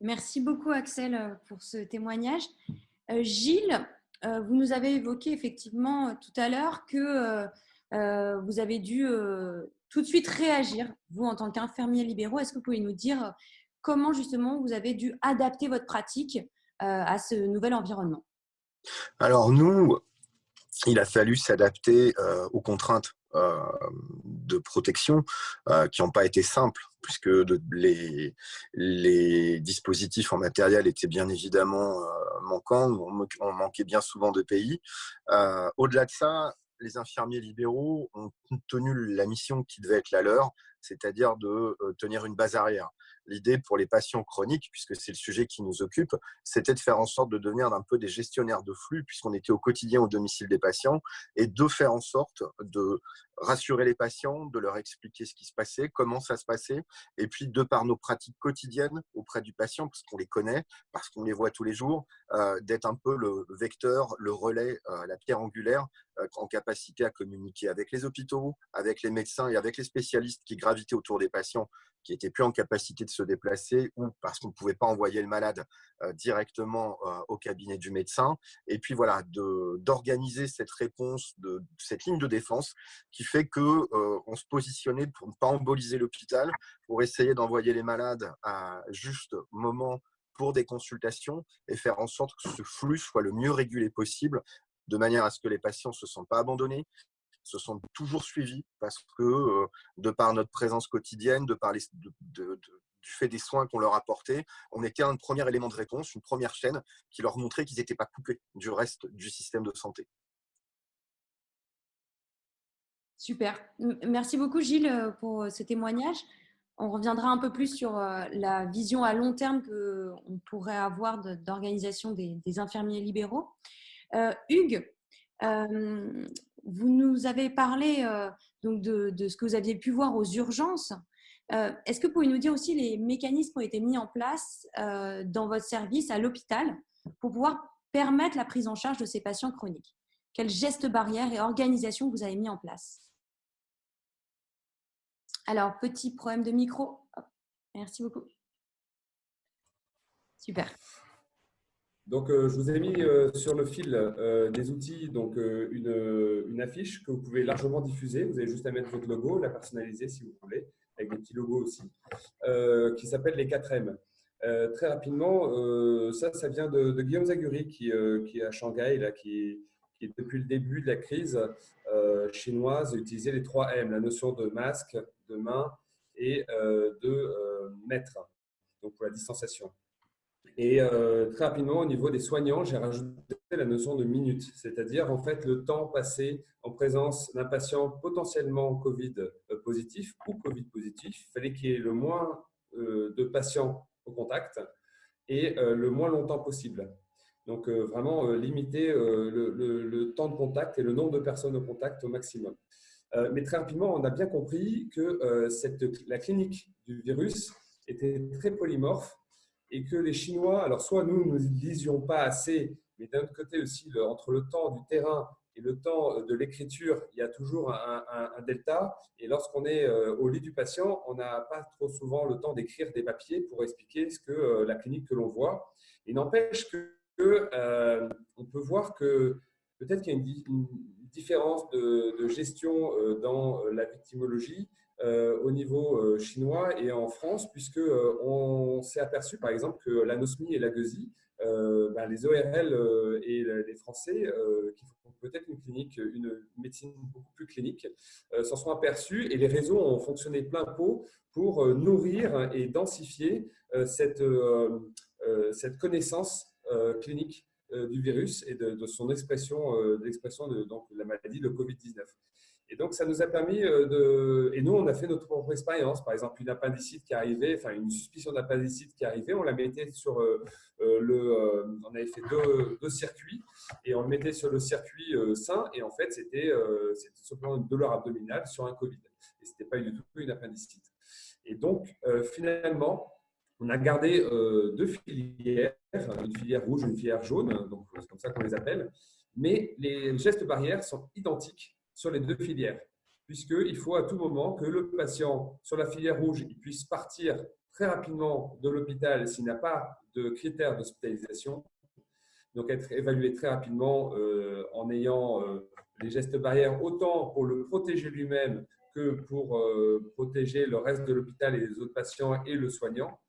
Merci beaucoup Axel pour ce témoignage. Gilles, vous nous avez évoqué effectivement tout à l'heure que vous avez dû tout de suite réagir, vous en tant qu'infirmier libéraux. Est-ce que vous pouvez nous dire comment justement vous avez dû adapter votre pratique à ce nouvel environnement? Alors nous, il a fallu s'adapter aux contraintes de protection qui n'ont pas été simples, puisque les dispositifs en matériel étaient bien évidemment manquants, on manquait bien souvent de pays. Au-delà de ça, les infirmiers libéraux ont tenu la mission qui devait être la leur, c'est-à-dire de tenir une base arrière. L'idée pour les patients chroniques, puisque c'est le sujet qui nous occupe, c'était de faire en sorte de devenir un peu des gestionnaires de flux, puisqu'on était au quotidien au domicile des patients, et de faire en sorte de rassurer les patients, de leur expliquer ce qui se passait, comment ça se passait, et puis de par nos pratiques quotidiennes auprès du patient, parce qu'on les connaît, parce qu'on les voit tous les jours, d'être un peu le vecteur, le relais, la pierre angulaire, en capacité à communiquer avec les hôpitaux, avec les médecins et avec les spécialistes qui gravitaient autour des patients, qui n'étaient plus en capacité de se déplacer ou parce qu'on ne pouvait pas envoyer le malade directement au cabinet du médecin. Et puis voilà, d'organiser cette réponse, cette ligne de défense qui fait qu'on se positionnait pour ne pas emboliser l'hôpital, pour essayer d'envoyer les malades à juste moment pour des consultations et faire en sorte que ce flux soit le mieux régulé possible, de manière à ce que les patients ne se sentent pas abandonnés, se sentent toujours suivis, parce que de par notre présence quotidienne, de par du fait des soins qu'on leur apportait, on était un premier élément de réponse, une première chaîne qui leur montrait qu'ils n'étaient pas coupés du reste du système de santé. Super. Merci beaucoup Gilles pour ce témoignage. On reviendra un peu plus sur la vision à long terme qu'on pourrait avoir d'organisation des infirmiers libéraux. Hugues, vous nous avez parlé donc de ce que vous aviez pu voir aux urgences. Est-ce que vous pouvez nous dire aussi les mécanismes qui ont été mis en place dans votre service à l'hôpital pour pouvoir permettre la prise en charge de ces patients chroniques? quels gestes barrières et organisations vous avez mis en place? Alors, petit problème de micro. Hop, merci beaucoup. Super. Donc, je vous ai mis sur le fil des outils, donc une affiche que vous pouvez largement diffuser. Vous avez juste à mettre votre logo, la personnaliser si vous voulez, avec des petits logos aussi, qui s'appelle les 4M. Très rapidement, ça vient de Guillaume Zaguri qui est à Shanghai, là, qui depuis le début de la crise chinoise, utilisait les 3M, la notion de masque, de main et de mètre, donc pour la distanciation. Et très rapidement, au niveau des soignants, j'ai rajouté la notion de minute, c'est-à-dire en fait le temps passé en présence d'un patient potentiellement Covid positif ou Covid positif. Il fallait qu'il y ait le moins de patients au contact et le moins longtemps possible. Donc vraiment limiter le temps de contact et le nombre de personnes au contact au maximum. Mais très rapidement, on a bien compris que la clinique du virus était très polymorphe et que les Chinois, alors soit nous ne lisions pas assez, mais d'un autre côté aussi, entre le temps du terrain et le temps de l'écriture, il y a toujours un delta. Et lorsqu'on est au lit du patient, on n'a pas trop souvent le temps d'écrire des papiers pour expliquer ce que la clinique que l'on voit. Il n'empêche on peut voir que peut-être qu'il y a une différence de gestion dans la victimologie au niveau chinois et en France, puisque on s'est aperçu par exemple que l'anosmie et la gueusie, les ORL et les Français qui font peut-être une médecine beaucoup plus clinique, s'en sont aperçus et les réseaux ont fonctionné plein pot pour nourrir et densifier cette connaissance clinique du virus et de son expression, donc, de la maladie, le Covid-19. Et donc, ça nous a permis et nous, on a fait notre propre expérience. Par exemple, une appendicite qui arrivait, enfin une suspicion d'appendicite qui arrivait, on la mettait sur on avait fait deux circuits et on le mettait sur le circuit sain. Et en fait, c'était simplement une douleur abdominale sur un Covid. Et ce n'était pas du tout une appendicite. Et donc, finalement, on a gardé deux filières, une filière rouge, une filière jaune, donc c'est comme ça qu'on les appelle. Mais les gestes barrières sont identiques sur les deux filières, puisqu'il faut à tout moment que le patient sur la filière rouge il puisse partir très rapidement de l'hôpital s'il n'a pas de critères d'hospitalisation, donc être évalué très rapidement en ayant les gestes barrières, autant pour le protéger lui-même que pour protéger le reste de l'hôpital et les autres patients et le soignant.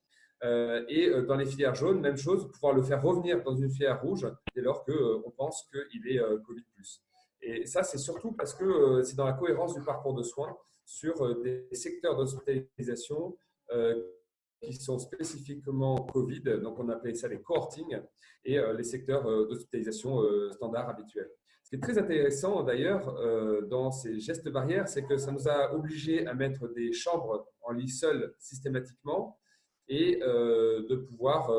Et dans les filières jaunes, même chose, pouvoir le faire revenir dans une filière rouge dès lors qu'on pense qu'il est Covid+. Et ça, c'est surtout parce que c'est dans la cohérence du parcours de soins sur des secteurs d'hospitalisation qui sont spécifiquement Covid, donc on appelait ça les cohorting, et les secteurs d'hospitalisation standard habituels. Ce qui est très intéressant d'ailleurs dans ces gestes barrières, c'est que ça nous a obligés à mettre des chambres en lit seul systématiquement et de pouvoir…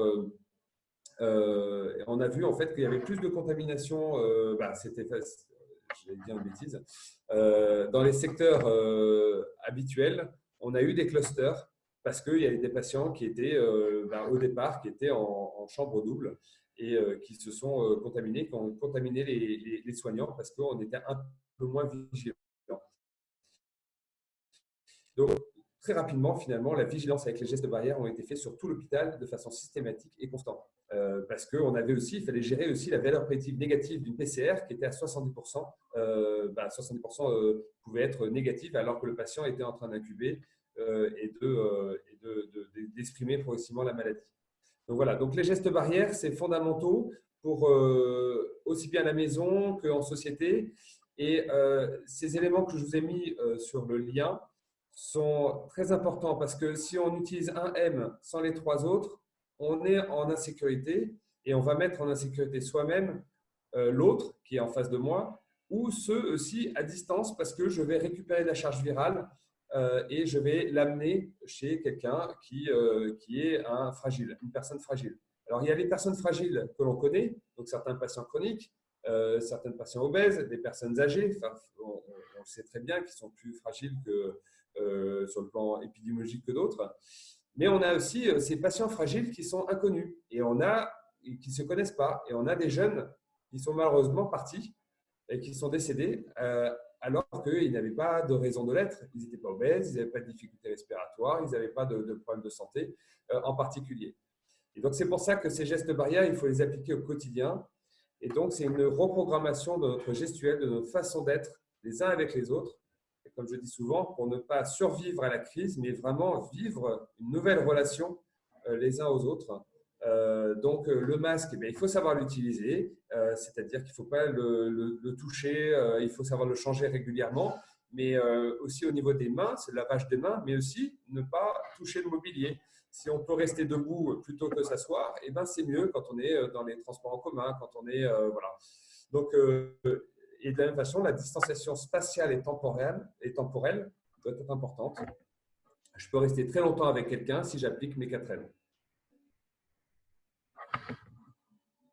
on a vu en fait qu'il y avait plus de contamination, c'était… Je vais dire une bêtise. Dans les secteurs habituels, on a eu des clusters parce qu'il y avait des patients qui étaient au départ qui étaient en chambre double et qui se sont contaminés, qui ont contaminé les soignants parce qu'on était un peu moins vigilants. Donc, très rapidement, finalement, la vigilance avec les gestes barrières ont été faits sur tout l'hôpital de façon systématique et constante. Parce qu'on avait aussi, il fallait gérer aussi la valeur prédictive négative d'une PCR qui était à 70%. 70% pouvait être négative alors que le patient était en train d'incuber et d'exprimer progressivement la maladie. Donc voilà, donc les gestes barrières, c'est fondamentaux pour aussi bien à la maison qu'en société. Et ces éléments que je vous ai mis sur le lien sont très importants parce que si on utilise un M sans les trois autres, on est en insécurité et on va mettre en insécurité soi-même, l'autre qui est en face de moi ou ceux aussi à distance parce que je vais récupérer la charge virale et je vais l'amener chez quelqu'un qui est une personne fragile. Alors, il y a les personnes fragiles que l'on connaît, donc certains patients chroniques, certains patients obèses, des personnes âgées, on sait très bien qu'ils sont plus fragiles sur le plan épidémiologique que d'autres. Mais on a aussi ces patients fragiles qui sont inconnus et qui ne se connaissent pas. Et on a des jeunes qui sont malheureusement partis et qui sont décédés alors qu'ils n'avaient pas de raison de l'être. Ils n'étaient pas obèses, ils n'avaient pas de difficultés respiratoires, ils n'avaient pas de problèmes de santé en particulier. Et donc, c'est pour ça que ces gestes barrières, il faut les appliquer au quotidien. Et donc, c'est une reprogrammation de notre gestuelle, de notre façon d'être les uns avec les autres. Et comme je dis souvent, pour ne pas survivre à la crise, mais vraiment vivre une nouvelle relation les uns aux autres. Donc, le masque, eh bien, il faut savoir l'utiliser, c'est-à-dire qu'il ne faut pas le toucher, il faut savoir le changer régulièrement, mais aussi au niveau des mains, c'est le lavage des mains, mais aussi ne pas toucher le mobilier. Si on peut rester debout plutôt que s'asseoir, eh ben, c'est mieux quand on est dans les transports en commun, quand on est… voilà. Donc, et de la même façon, la distanciation spatiale et temporelle doit être importante. Je peux rester très longtemps avec quelqu'un si j'applique mes 4 L.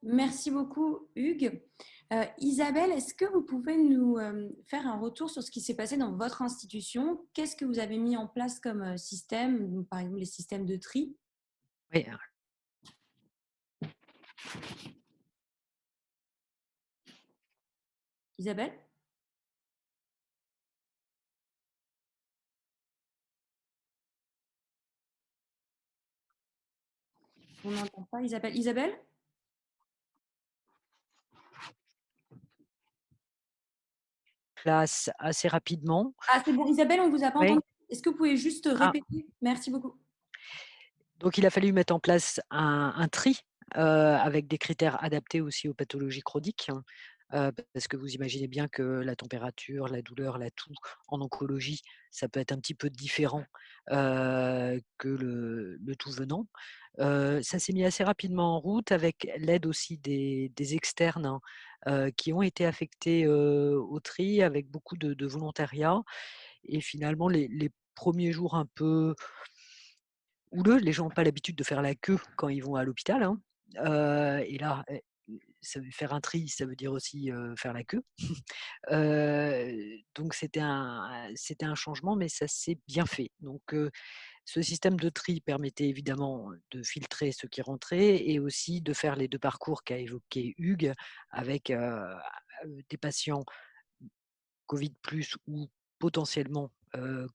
Merci beaucoup, Hugues. Isabelle, est-ce que vous pouvez nous faire un retour sur ce qui s'est passé dans votre institution? Qu'est-ce que vous avez mis en place comme système, par exemple les systèmes de tri? Oui. Isabelle? On n'entend pas Isabelle. Isabelle? Place assez rapidement. Ah, c'est bon. Isabelle, on ne vous a pas Oui. entendu. Est-ce que vous pouvez juste répéter? Merci beaucoup. Donc, il a fallu mettre en place un tri avec des critères adaptés aussi aux pathologies chroniques. Parce que vous imaginez bien que la température, la douleur, la toux en oncologie, ça peut être un petit peu différent que le tout venant. Ça s'est mis assez rapidement en route avec l'aide aussi des externes qui ont été affectés au tri avec beaucoup de volontariat. Et finalement, les premiers jours un peu houleux, les gens n'ont pas l'habitude de faire la queue quand ils vont à l'hôpital. Et là, faire un tri, ça veut dire aussi faire la queue. Donc c'était un changement, mais ça s'est bien fait. Donc ce système de tri permettait évidemment de filtrer ceux qui rentraient et aussi de faire les 2 parcours qu'a évoqué Hugues avec des patients Covid plus ou potentiellement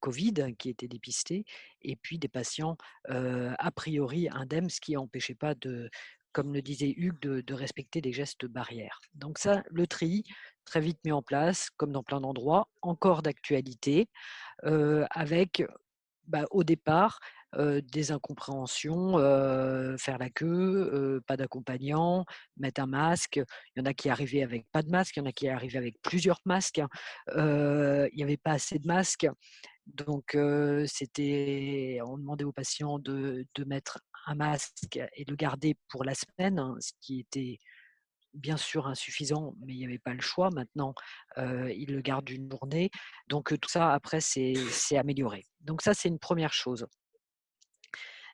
Covid qui étaient dépistés et puis des patients a priori indemnes, ce qui n'empêchait pas de, comme le disait Hugues, de respecter des gestes barrières. Donc ça, le tri, très vite mis en place, comme dans plein d'endroits, encore d'actualité, avec au départ, des incompréhensions, faire la queue, pas d'accompagnant, mettre un masque. Il y en a qui arrivaient avec pas de masque, il y en a qui arrivaient avec plusieurs masques. Il n'y avait pas assez de masques. Donc, on demandait aux patients de mettre un masque et de le garder pour la semaine, ce qui était bien sûr insuffisant, mais il n'y avait pas le choix. Maintenant, ils le gardent une journée. Donc, tout ça, après, c'est amélioré. Donc, ça, c'est une première chose.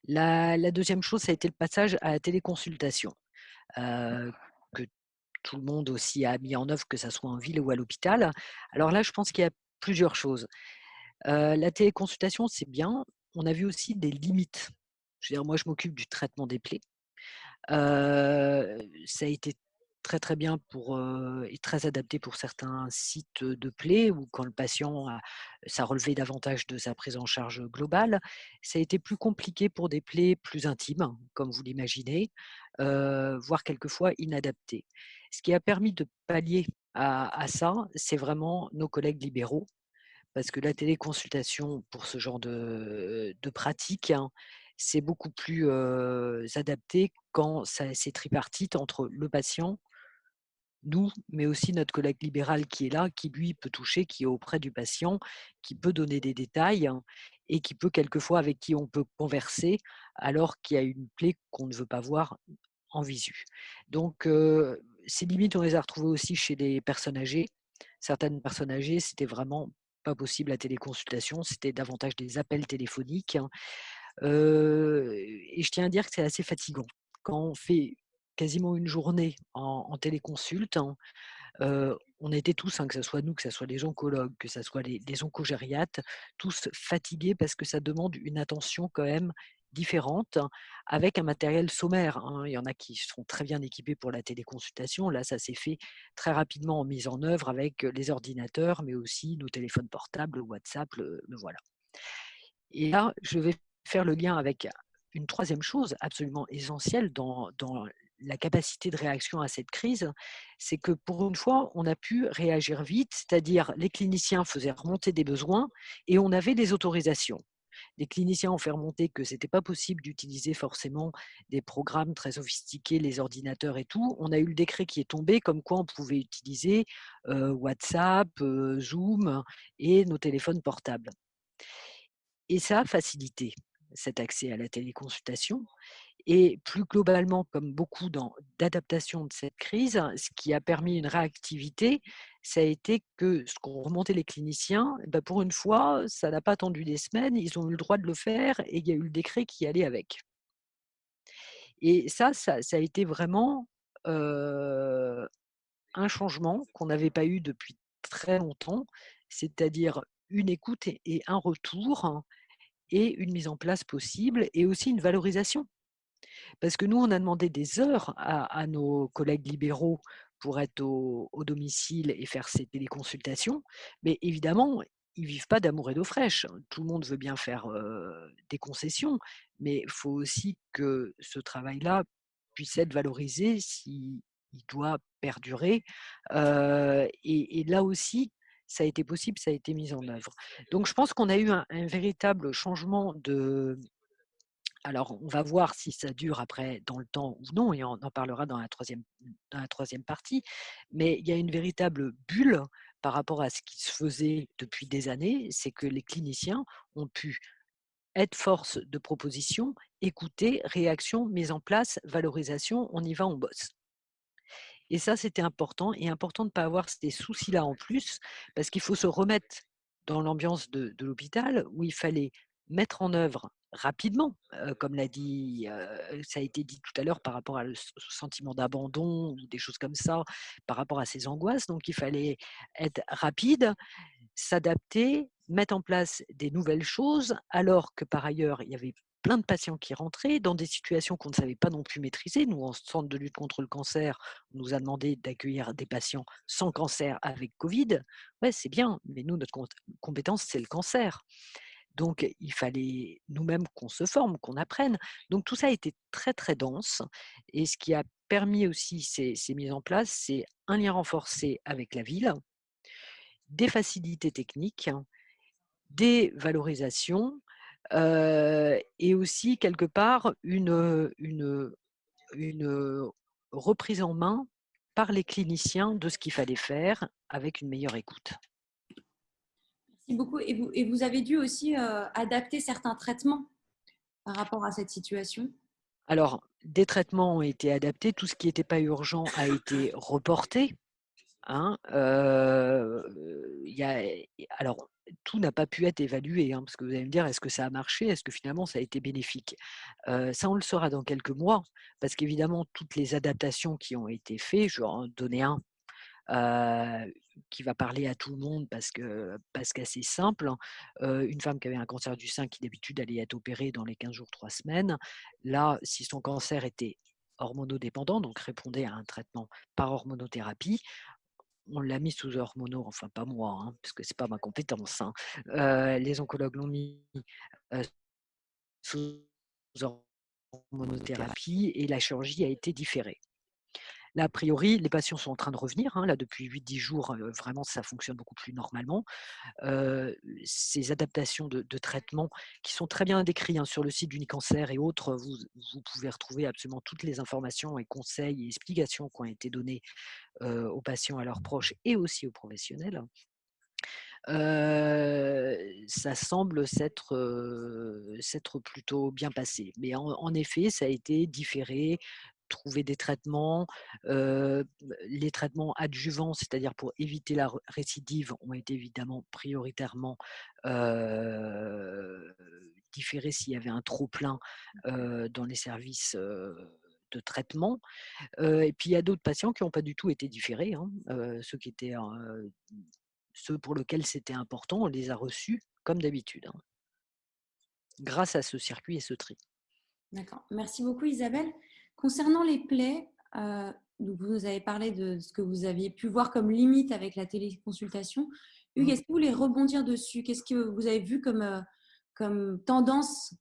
La deuxième chose, ça a été le passage à la téléconsultation, que tout le monde aussi a mis en œuvre, que ça soit en ville ou à l'hôpital. Alors là, je pense qu'il y a plusieurs choses. La téléconsultation, c'est bien. On a vu aussi des limites. Je veux dire, moi, je m'occupe du traitement des plaies. Ça a été très très bien et très adapté pour certains sites de plaies ou quand le patient ça relevait davantage de sa prise en charge globale. Ça a été plus compliqué pour des plaies plus intimes, comme vous l'imaginez, voire quelquefois inadaptées. Ce qui a permis de pallier à ça, c'est vraiment nos collègues libéraux, parce que la téléconsultation pour ce genre de pratique, c'est beaucoup plus adapté quand c'est tripartite entre le patient, nous, mais aussi notre collègue libéral qui est là, qui lui peut toucher, qui est auprès du patient, qui peut donner des détails et qui peut quelquefois avec qui on peut converser alors qu'il y a une plaie qu'on ne veut pas voir en visu. Donc ces limites, on les a retrouvées aussi chez les personnes âgées. Certaines personnes âgées, c'était vraiment pas possible la téléconsultation, c'était davantage des appels téléphoniques. Et je tiens à dire que c'est assez fatigant. Quand on fait quasiment une journée en téléconsulte, on était tous, que ce soit nous, que ce soit les oncologues, que ce soit les oncogériates, tous fatigués parce que ça demande une attention quand même différentes avec un matériel sommaire, hein. Il y en a qui sont très bien équipés pour la téléconsultation. Là, ça s'est fait très rapidement en mise en œuvre avec les ordinateurs, mais aussi nos téléphones portables, le WhatsApp, le voilà. Et là, je vais faire le lien avec une troisième chose absolument essentielle dans la capacité de réaction à cette crise, c'est que pour une fois, on a pu réagir vite, c'est-à-dire les cliniciens faisaient remonter des besoins et on avait des autorisations. Les cliniciens ont fait remonter que ce n'était pas possible d'utiliser forcément des programmes très sophistiqués, les ordinateurs et tout. On a eu le décret qui est tombé comme quoi on pouvait utiliser WhatsApp, Zoom et nos téléphones portables. Et ça a facilité cet accès à la téléconsultation. Et plus globalement, comme beaucoup d'adaptation de cette crise, ce qui a permis une réactivité, ça a été que ce qu'ont remonté les cliniciens, pour une fois, ça n'a pas attendu des semaines, ils ont eu le droit de le faire et il y a eu le décret qui allait avec. Et ça a été vraiment un changement qu'on n'avait pas eu depuis très longtemps, c'est-à-dire une écoute et un retour et une mise en place possible et aussi une valorisation. Parce que nous, on a demandé des heures à nos collègues libéraux pour être au domicile et faire ces téléconsultations, mais évidemment, ils ne vivent pas d'amour et d'eau fraîche. Tout le monde veut bien faire des concessions, mais il faut aussi que ce travail-là puisse être valorisé s'il doit perdurer. Et là aussi, ça a été possible, ça a été mis en œuvre. Donc je pense qu'on a eu un véritable changement de, alors, on va voir si ça dure après dans le temps ou non, et on en parlera dans la troisième partie, mais il y a une véritable bulle par rapport à ce qui se faisait depuis des années, c'est que les cliniciens ont pu être force de proposition, écouter, réaction, mise en place, valorisation, on y va, on bosse. Et ça, c'était important, et important de ne pas avoir ces soucis-là en plus, parce qu'il faut se remettre dans l'ambiance de l'hôpital où il fallait mettre en œuvre rapidement, comme l'a dit, ça a été dit tout à l'heure par rapport à le sentiment d'abandon ou des choses comme ça, par rapport à ces angoisses. Donc, il fallait être rapide, s'adapter, mettre en place des nouvelles choses, alors que par ailleurs, il y avait plein de patients qui rentraient dans des situations qu'on ne savait pas non plus maîtriser. Nous, en centre de lutte contre le cancer, on nous a demandé d'accueillir des patients sans cancer avec Covid. Ouais, c'est bien, mais nous, notre compétence, c'est le cancer. Donc, il fallait nous-mêmes qu'on se forme, qu'on apprenne. Donc, tout ça a été très, très dense. Et ce qui a permis aussi ces mises en place, c'est un lien renforcé avec la ville, des facilités techniques, des valorisations et aussi quelque part une reprise en main par les cliniciens de ce qu'il fallait faire avec une meilleure écoute. Merci beaucoup. Et vous avez dû aussi adapter certains traitements par rapport à cette situation? Alors, des traitements ont été adaptés, tout ce qui n'était pas urgent a été reporté. Hein, alors, tout n'a pas pu être évalué, hein, parce que vous allez me dire, est-ce que ça a marché? Est-ce que finalement ça a été bénéfique? Ça, on le saura dans quelques mois, parce qu'évidemment, toutes les adaptations qui ont été faites, je vais en donner un qui va parler à tout le monde parce qu'assez simple. Une femme qui avait un cancer du sein qui d'habitude allait être opérée dans les 15 jours, 3 semaines. Là, si son cancer était hormonodépendant, donc répondait à un traitement par hormonothérapie, on l'a mis sous hormono, enfin pas moi, hein, parce que c'est pas ma compétence. Hein. Les oncologues l'ont mis sous hormonothérapie et la chirurgie a été différée. Là, a priori, les patients sont en train de revenir. Hein, là, depuis 8-10 jours, vraiment, ça fonctionne beaucoup plus normalement. Ces adaptations de traitement qui sont très bien décrites hein, sur le site d'Unicancer et autres, vous pouvez retrouver absolument toutes les informations et conseils et explications qui ont été donnés aux patients, à leurs proches et aussi aux professionnels. Ça semble s'être plutôt bien passé. Mais en effet, ça a été différé, trouver des traitements. Les traitements adjuvants, c'est-à-dire pour éviter la récidive, ont été évidemment prioritairement différés s'il y avait un trop-plein dans les services de traitement. Et puis il y a d'autres patients qui n'ont pas du tout été différés. Hein. Ceux pour lesquels c'était important, on les a reçus comme d'habitude, hein, grâce à ce circuit et ce tri. D'accord. Merci beaucoup, Isabelle. Concernant les plaies, vous nous avez parlé de ce que vous aviez pu voir comme limite avec la téléconsultation. Hugues, est-ce que vous voulez rebondir dessus? Qu'est-ce que vous avez vu comme tendance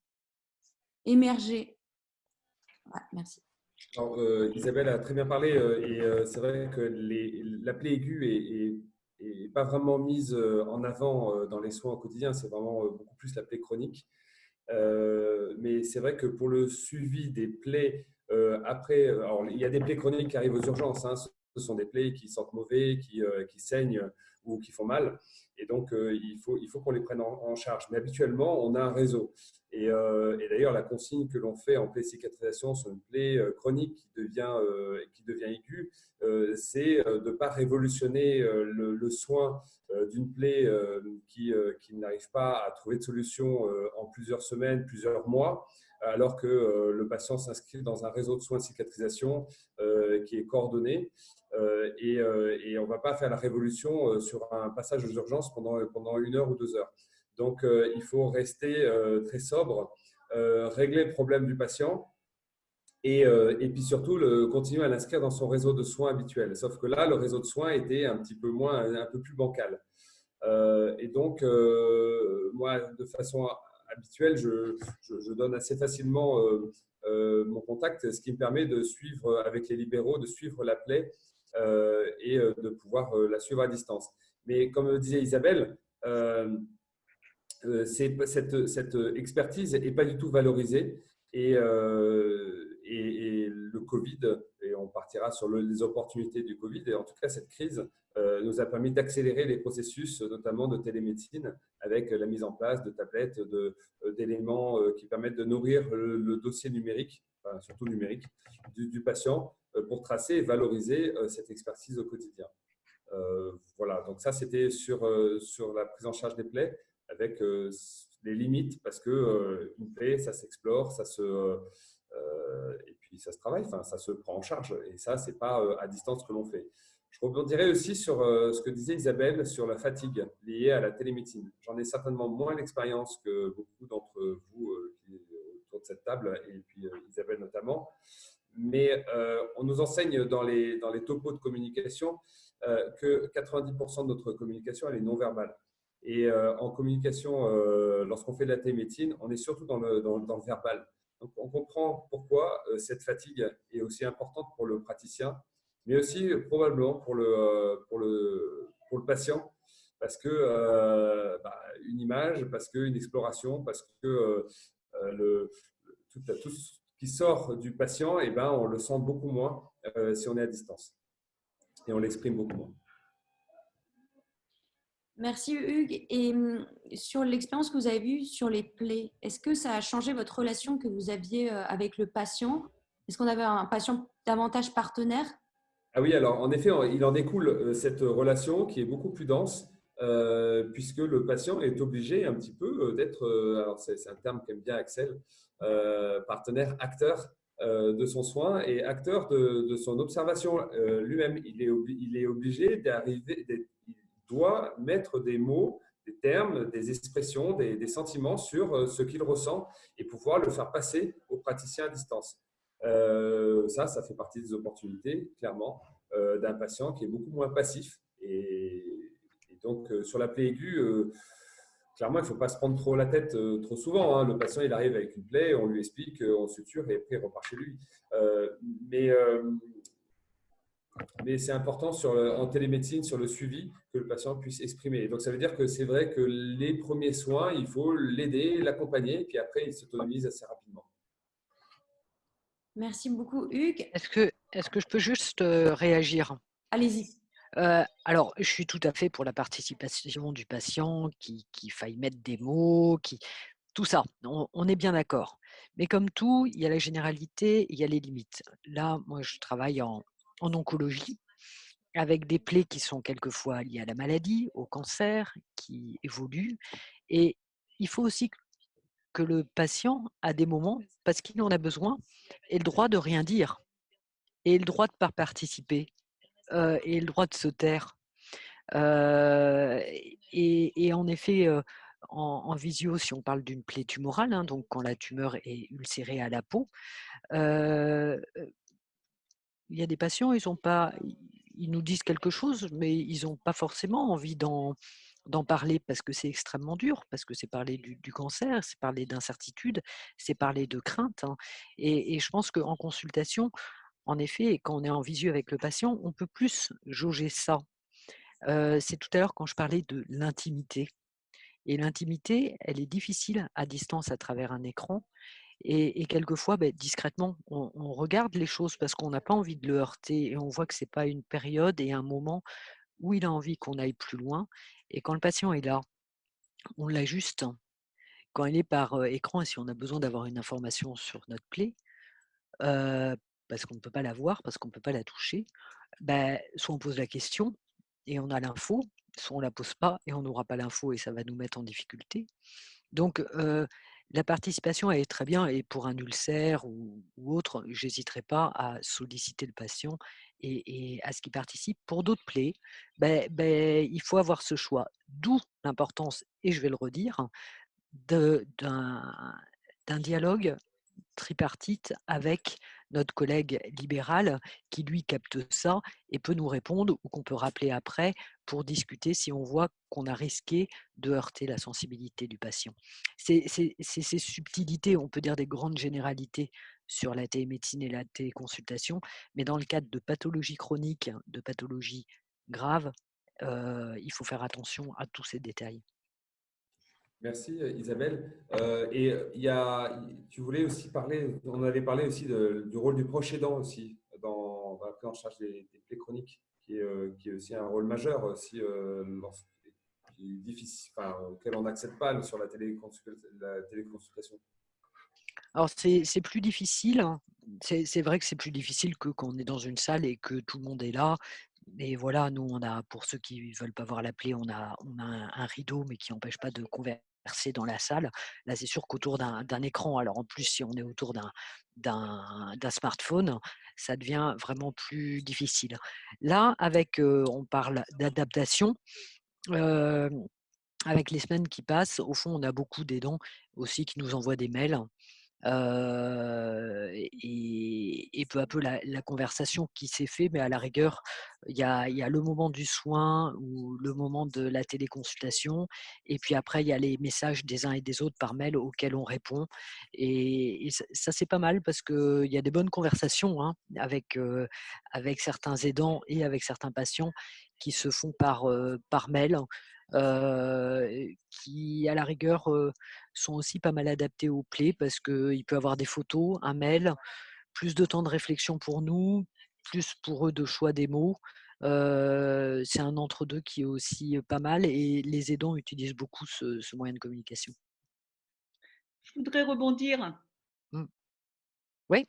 émerger? Ouais, merci. Alors, Isabelle a très bien parlé et c'est vrai que la plaie aiguë est pas vraiment mise en avant dans les soins au quotidien, c'est vraiment beaucoup plus la plaie chronique. Mais c'est vrai que pour le suivi des plaies, après, alors, il y a des plaies chroniques qui arrivent aux urgences, hein. Ce sont des plaies qui sentent mauvais, qui saignent ou qui font mal. Et donc, il faut qu'on les prenne en charge. Mais habituellement, on a un réseau. Et d'ailleurs, la consigne que l'on fait en plaie cicatrisation sur une plaie chronique qui devient aiguë, c'est de ne pas révolutionner le soin d'une plaie qui n'arrive pas à trouver de solution en plusieurs semaines, plusieurs mois, alors que le patient s'inscrit dans un réseau de soins de cicatrisation qui est coordonné. Et on ne va pas faire la révolution sur un passage aux urgences pendant 1 heure ou 2 heures. Donc, il faut rester très sobre, régler le problème du patient et puis surtout continuer à l'inscrire dans son réseau de soins habituel. Sauf que là, le réseau de soins était un peu plus bancal. Et donc, moi, de façon habituelle, je donne assez facilement mon contact, ce qui me permet de suivre avec les libéraux, de suivre la plaie et de pouvoir la suivre à distance. Mais comme disait Isabelle, cette expertise n'est pas du tout valorisée et le Covid, et on partira sur les opportunités du Covid, et en tout cas cette crise nous a permis d'accélérer les processus, notamment de télémédecine, avec la mise en place de tablettes, d'éléments qui permettent de nourrir le dossier numérique, enfin, surtout numérique, du patient pour tracer et valoriser cette expertise au quotidien. Voilà, donc ça c'était sur la prise en charge des plaies, avec les limites, parce que une plaie, ça s'explore, et puis ça se travaille, enfin, ça se prend en charge, et ça, c'est pas à distance que l'on fait. Je rebondirai aussi sur ce que disait Isabelle sur la fatigue liée à la télémédecine. J'en ai certainement moins l'expérience que beaucoup d'entre vous qui autour de cette table, et puis Isabelle notamment. Mais on nous enseigne dans les topos de communication que 90% de notre communication, elle est non verbale. Et en communication, lorsqu'on fait de la télémédecine, on est surtout dans le verbal. Donc, on comprend pourquoi cette fatigue est aussi importante pour le praticien, mais aussi probablement pour le patient, parce que une image, parce qu'une exploration, parce que tout ce qui sort du patient, eh ben, on le sent beaucoup moins si on est à distance, et on l'exprime beaucoup moins. Merci Hugues. Et sur l'expérience que vous avez vue sur les plaies, est-ce que ça a changé votre relation que vous aviez avec le patient? Est-ce qu'on avait un patient davantage partenaire? Ah oui, alors en effet, il en découle cette relation qui est beaucoup plus dense, puisque le patient est obligé un petit peu d'être, alors c'est un terme qu'aime bien Axel, partenaire, acteur de son soin et acteur de son observation lui-même. Il est obligé d'arriver, il doit mettre des mots, des termes, des expressions, des sentiments sur ce qu'il ressent et pouvoir le faire passer au praticien à distance. Ça fait partie des opportunités, clairement, d'un patient qui est beaucoup moins passif. Et donc, sur la plaie aiguë, clairement, il ne faut pas se prendre trop la tête trop souvent, hein. Le patient, il arrive avec une plaie, on lui explique, on suture et après, il repart chez lui. Mais c'est important en télémédecine, sur le suivi, que le patient puisse exprimer. Donc, ça veut dire que c'est vrai que les premiers soins, il faut l'aider, l'accompagner, et puis après, il s'autonomise assez rapidement. Merci beaucoup, Hugues. Est-ce que je peux juste réagir? Allez-y. Alors, je suis tout à fait pour la participation du patient, qui faille mettre des mots, tout ça, on est bien d'accord. Mais comme tout, il y a la généralité, il y a les limites. Là, moi, je travaille en oncologie, avec des plaies qui sont quelquefois liées à la maladie, au cancer, qui évoluent. Et il faut aussi que le patient, à des moments, parce qu'il en a besoin, ait le droit de rien dire, et le droit de ne pas participer, et le droit de se taire. Et en effet, en visio si on parle d'une plaie tumorale, hein, donc quand la tumeur est ulcérée à la peau. Il y a des patients, ils nous disent quelque chose, mais ils n'ont pas forcément envie d'en parler parce que c'est extrêmement dur, parce que c'est parler du cancer, c'est parler d'incertitude, c'est parler de crainte, hein. Et je pense qu'en consultation, en effet, quand on est en visu avec le patient, on peut plus jauger ça. C'est tout à l'heure quand je parlais de l'intimité. Et l'intimité, elle est difficile à distance à travers un écran. Et quelquefois, discrètement, on regarde les choses parce qu'on n'a pas envie de le heurter et on voit que ce n'est pas une période et un moment où il a envie qu'on aille plus loin. Et quand le patient est là, on l'ajuste. Quand il est par écran et si on a besoin d'avoir une information sur notre plaie, parce qu'on ne peut pas la voir, parce qu'on ne peut pas la toucher, soit on pose la question et on a l'info, soit on ne la pose pas et on n'aura pas l'info et ça va nous mettre en difficulté. Donc, la participation, elle est très bien et pour un ulcère ou autre, je n'hésiterai pas à solliciter le patient et à ce qu'il participe. Pour d'autres plaies, il faut avoir ce choix. D'où l'importance, et je vais le redire, d'un dialogue tripartite avec notre collègue libéral qui lui capte ça et peut nous répondre ou qu'on peut rappeler après pour discuter si on voit qu'on a risqué de heurter la sensibilité du patient. C'est ces subtilités, on peut dire des grandes généralités sur la télémédecine et la téléconsultation, mais dans le cadre de pathologies chroniques, de pathologies graves, il faut faire attention à tous ces détails. Merci Isabelle. Tu voulais aussi parler, on avait parlé aussi du rôle du proche aidant aussi dans la prise en charge des plaies chroniques, qui est aussi un rôle majeur aussi, qui est difficile, auquel on n'accède pas sur la téléconsultation. Alors, c'est plus difficile. C'est vrai que c'est plus difficile que quand on est dans une salle et que tout le monde est là. Et voilà, nous, pour ceux qui ne veulent pas voir la plaie, on a un rideau, mais qui n'empêche pas de converser dans la salle. Là, c'est sûr qu'autour d'un écran, alors en plus, si on est autour d'un smartphone, ça devient vraiment plus difficile. Là, on parle d'adaptation. Avec les semaines qui passent, au fond, on a beaucoup d'aidants aussi qui nous envoient des mails. Et peu à peu, la conversation qui s'est faite, mais à la rigueur, il y a le moment du soin ou le moment de la téléconsultation, et puis après, il y a les messages des uns et des autres par mail auxquels on répond. Et ça, c'est pas mal parce qu'il y a des bonnes conversations, hein, avec certains aidants et avec certains patients qui se font par mail, qui, à la rigueur, sont aussi pas mal adaptés aux plaies parce qu'il peut avoir des photos, un mail, plus de temps de réflexion pour nous, plus pour eux de choix des mots. C'est un entre-deux qui est aussi pas mal et les aidants utilisent beaucoup ce moyen de communication. Je voudrais rebondir, Oui.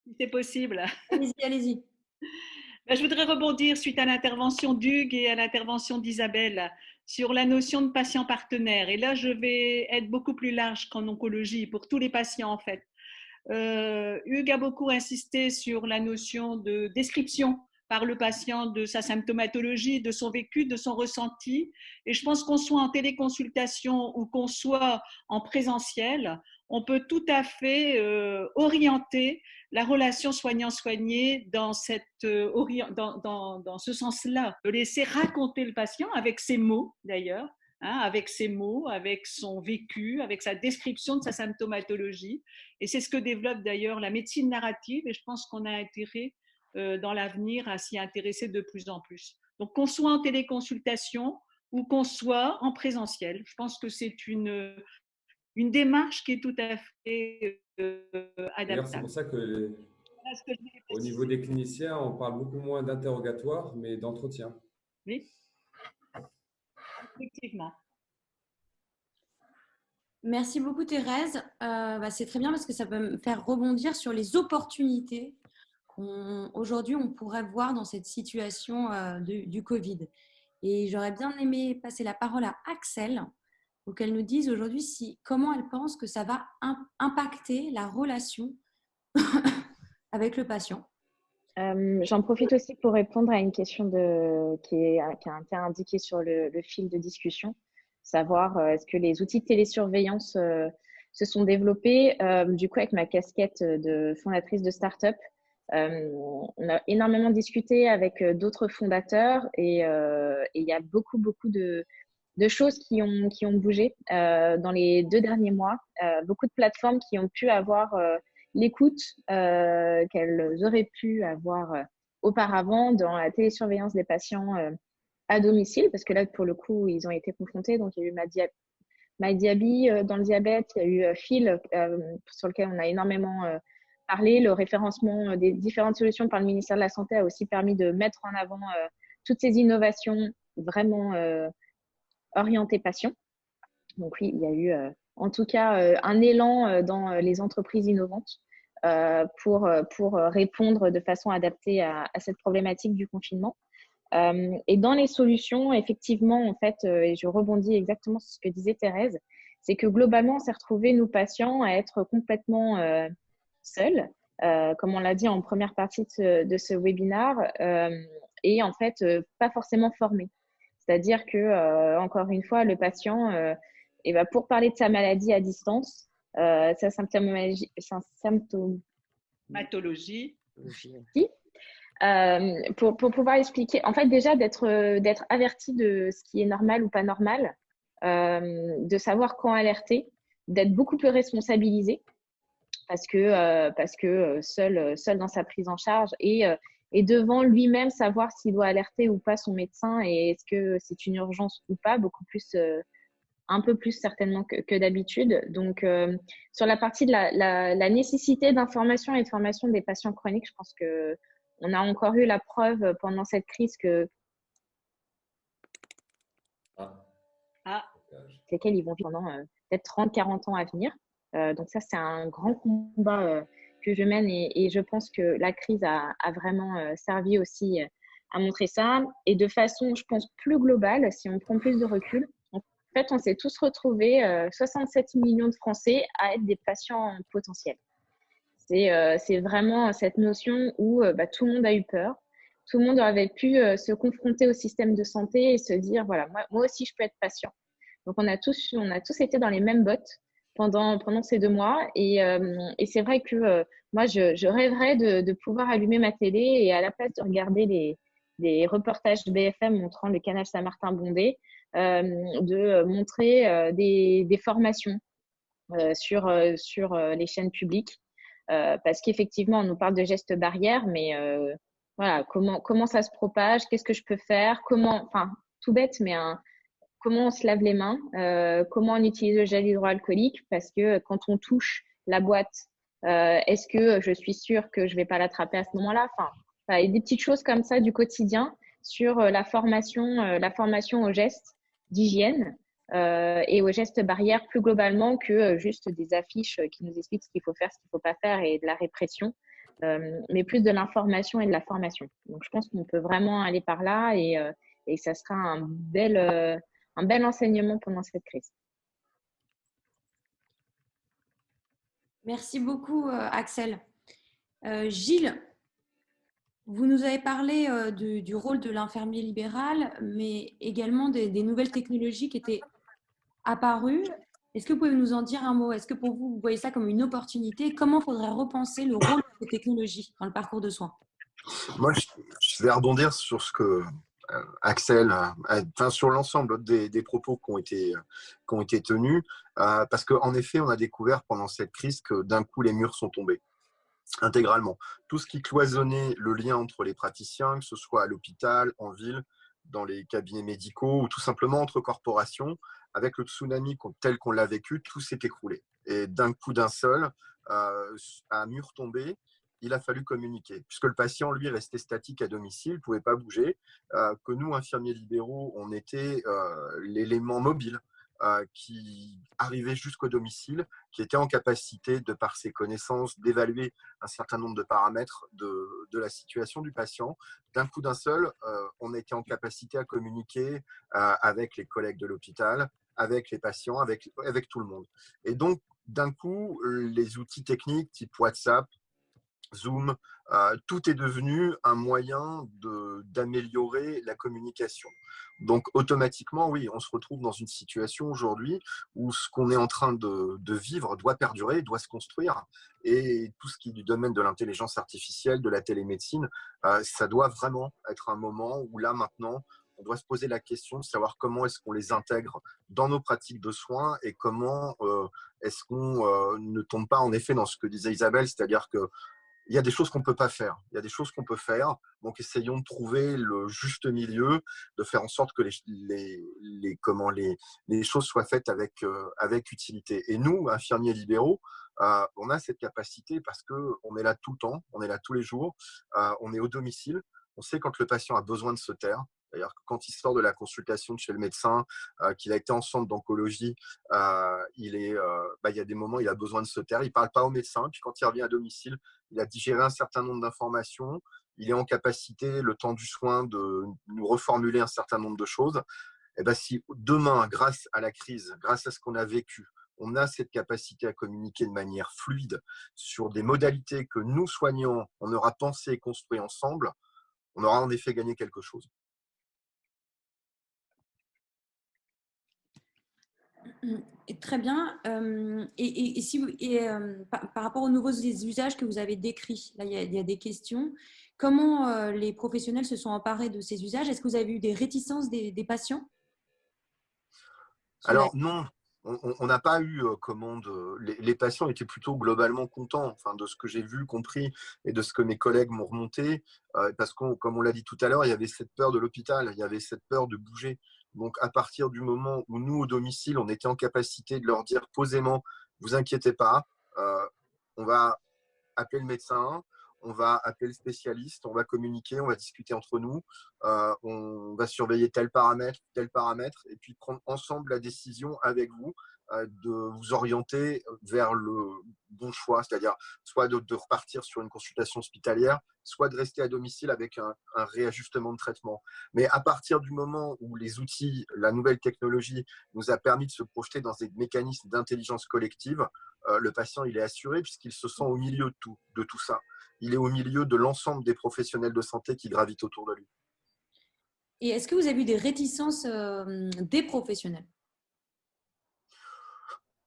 si c'est possible. Allez-y, allez-y. Je voudrais rebondir suite à l'intervention d'Hugues et à l'intervention d'Isabelle sur la notion de patient partenaire. Et là, je vais être beaucoup plus large qu'en oncologie, pour tous les patients en fait. Hugues a beaucoup insisté sur la notion de description par le patient de sa symptomatologie, de son vécu, de son ressenti. Et je pense qu'on soit en téléconsultation ou qu'on soit en présentiel, on peut tout à fait orienter la relation soignant-soigné dans ce sens-là, de laisser raconter le patient avec ses mots d'ailleurs, avec ses mots, avec son vécu, avec sa description de sa symptomatologie. Et c'est ce que développe d'ailleurs la médecine narrative et je pense qu'on a intérêt dans l'avenir à s'y intéresser de plus en plus. Donc qu'on soit en téléconsultation ou qu'on soit en présentiel, je pense que c'est une démarche qui est tout à fait adaptable. D'ailleurs, c'est pour ça que au niveau des cliniciens, on parle beaucoup moins d'interrogatoire, mais d'entretien. Oui, effectivement. Merci beaucoup Thérèse. C'est très bien parce que ça peut me faire rebondir sur les opportunités qu'aujourd'hui on pourrait voir dans cette situation du Covid. Et j'aurais bien aimé passer la parole à Axel pour qu'elle nous dise aujourd'hui comment elle pense que ça va impacter la relation avec le patient. J'en profite aussi pour répondre à une question qui a été indiquée sur le fil de discussion. savoir est-ce que les outils de télésurveillance se sont développés. Du coup, avec ma casquette de fondatrice de start-up, on a énormément discuté avec d'autres fondateurs et il y a beaucoup de choses qui ont bougé dans les 2 derniers mois. Beaucoup de plateformes qui ont pu avoir l'écoute qu'elles auraient pu avoir auparavant dans la télésurveillance des patients à domicile, parce que là, pour le coup, ils ont été confrontés. Donc, il y a eu MyDiaby dans le diabète, il y a eu Phil sur lequel on a énormément parlé. Le référencement des différentes solutions par le ministère de la Santé a aussi permis de mettre en avant toutes ces innovations vraiment orientées patients. Donc oui, il y a eu en tout cas un élan dans les entreprises innovantes pour répondre de façon adaptée à cette problématique du confinement. Et dans les solutions, effectivement, en fait, et je rebondis exactement sur ce que disait Thérèse, c'est que globalement, on s'est retrouvés, nous patients, à être complètement seuls, comme on l'a dit en première partie de ce webinaire, et en fait, pas forcément formés. C'est-à-dire que, encore une fois, le patient, et ben, pour parler de sa maladie à distance, sa symptomatologie, Pathologie. Pour pouvoir expliquer, en fait, déjà d'être averti de ce qui est normal ou pas normal, de savoir quand alerter, d'être beaucoup plus responsabilisé parce que seul dans sa prise en charge et devant lui-même savoir s'il doit alerter ou pas son médecin et est-ce que c'est une urgence ou pas, beaucoup plus un peu plus certainement que d'habitude. Donc, sur la partie de la nécessité d'information et de formation des patients chroniques, je pense que on a encore eu la preuve pendant cette crise que lesquels ils vont vivre pendant peut-être 30, 40 ans à venir. Donc ça, c'est un grand combat que je mène et je pense que la crise a vraiment servi aussi à montrer ça. Et de façon, je pense, plus globale, si on prend plus de recul, en fait, on s'est tous retrouvés, 67 millions de Français, à être des patients potentiels. C'est vraiment cette notion où tout le monde a eu peur. Tout le monde avait pu se confronter au système de santé et se dire, voilà, moi aussi, je peux être patient. Donc, on a tous été dans les mêmes bottes pendant ces 2 mois. Et c'est vrai que moi, je rêverais de pouvoir allumer ma télé et à la place de regarder les reportages de BFM montrant le canal Saint-Martin-Bondé, de montrer des formations sur les chaînes publiques. Parce qu'effectivement, on nous parle de gestes barrières, mais voilà, comment ça se propage, qu'est-ce que je peux faire, enfin, tout bête, mais comment on se lave les mains, comment on utilise le gel hydroalcoolique, parce que quand on touche la boîte, est-ce que je suis sûre que je ne vais pas l'attraper à ce moment-là? Enfin, il y a des petites choses comme ça du quotidien sur la formation aux gestes d'hygiène et aux gestes barrières plus globalement que juste des affiches qui nous expliquent ce qu'il faut faire, ce qu'il ne faut pas faire et de la répression, mais plus de l'information et de la formation. Donc, je pense qu'on peut vraiment aller par là et ça sera un bel enseignement pendant cette crise. Merci beaucoup, Axel. Gilles, vous nous avez parlé du rôle de l'infirmier libéral, mais également des nouvelles technologies qui étaient apparues. Est-ce que vous pouvez nous en dire un mot? Est-ce que pour vous, vous voyez ça comme une opportunité? Comment faudrait repenser le rôle des technologies dans le parcours de soins? Moi, je vais rebondir sur ce que Axel, sur l'ensemble des propos qui ont été tenus, parce qu'en effet, on a découvert pendant cette crise que d'un coup, les murs sont tombés intégralement. Tout ce qui cloisonnait le lien entre les praticiens, que ce soit à l'hôpital, en ville, dans les cabinets médicaux ou tout simplement entre corporations, avec le tsunami tel qu'on l'a vécu, tout s'est écroulé. Et d'un coup d'un seul, à mur tombé, il a fallu communiquer, puisque le patient, lui, restait statique à domicile, ne pouvait pas bouger, que nous, infirmiers libéraux, on était l'élément mobile qui arrivait jusqu'au domicile, qui était en capacité, de par ses connaissances, d'évaluer un certain nombre de paramètres de la situation du patient. D'un coup d'un seul, on était en capacité à communiquer avec les collègues de l'hôpital, avec les patients, avec tout le monde. Et donc, d'un coup, les outils techniques type WhatsApp, Zoom, tout est devenu un moyen d'améliorer la communication. Donc automatiquement, oui, on se retrouve dans une situation aujourd'hui où ce qu'on est en train de vivre doit perdurer, doit se construire. Et tout ce qui est du domaine de l'intelligence artificielle, de la télémédecine, ça doit vraiment être un moment où là maintenant, on doit se poser la question de savoir comment est-ce qu'on les intègre dans nos pratiques de soins et comment est-ce qu'on ne tombe pas en effet dans ce que disait Isabelle, c'est-à-dire que il y a des choses qu'on ne peut pas faire. Il y a des choses qu'on peut faire. Donc, essayons de trouver le juste milieu, de faire en sorte que les choses soient faites avec utilité. Et nous, infirmiers libéraux, on a cette capacité parce qu'on est là tout le temps, on est là tous les jours, on est au domicile. On sait quand le patient a besoin de se taire. D'ailleurs, quand il sort de la consultation de chez le médecin, qu'il a été en centre d'oncologie, il y a des moments où il a besoin de se taire. Il ne parle pas au médecin. Puis quand il revient à domicile, il a digéré un certain nombre d'informations. Il est en capacité, le temps du soin, de nous reformuler un certain nombre de choses. Et ben, si demain, grâce à la crise, grâce à ce qu'on a vécu, on a cette capacité à communiquer de manière fluide sur des modalités que nous, soignants, on aura pensé et construit ensemble, on aura en effet gagné quelque chose. Très bien. Par rapport aux nouveaux usages que vous avez décrits, là, il y a des questions. Comment les professionnels se sont emparés de ces usages? Est-ce que vous avez eu des réticences des patients? Alors non, on n'a pas eu commande. Les patients étaient plutôt globalement contents, enfin, de ce que j'ai vu, compris, et de ce que mes collègues m'ont remonté, parce que, comme on l'a dit tout à l'heure, il y avait cette peur de l'hôpital, il y avait cette peur de bouger. Donc, à partir du moment où nous, au domicile, on était en capacité de leur dire posément, vous inquiétez pas, on va appeler le médecin, on va appeler le spécialiste, on va communiquer, on va discuter entre nous, on va surveiller tel paramètre, et puis prendre ensemble la décision avec vous de vous orienter vers le bon choix, c'est-à-dire soit de repartir sur une consultation hospitalière, soit de rester à domicile avec un réajustement de traitement. Mais à partir du moment où les outils, la nouvelle technologie nous a permis de se projeter dans des mécanismes d'intelligence collective, le patient il est assuré puisqu'il se sent au milieu de tout ça. Il est au milieu de l'ensemble des professionnels de santé qui gravitent autour de lui. Et est-ce que vous avez eu des réticences des professionnels?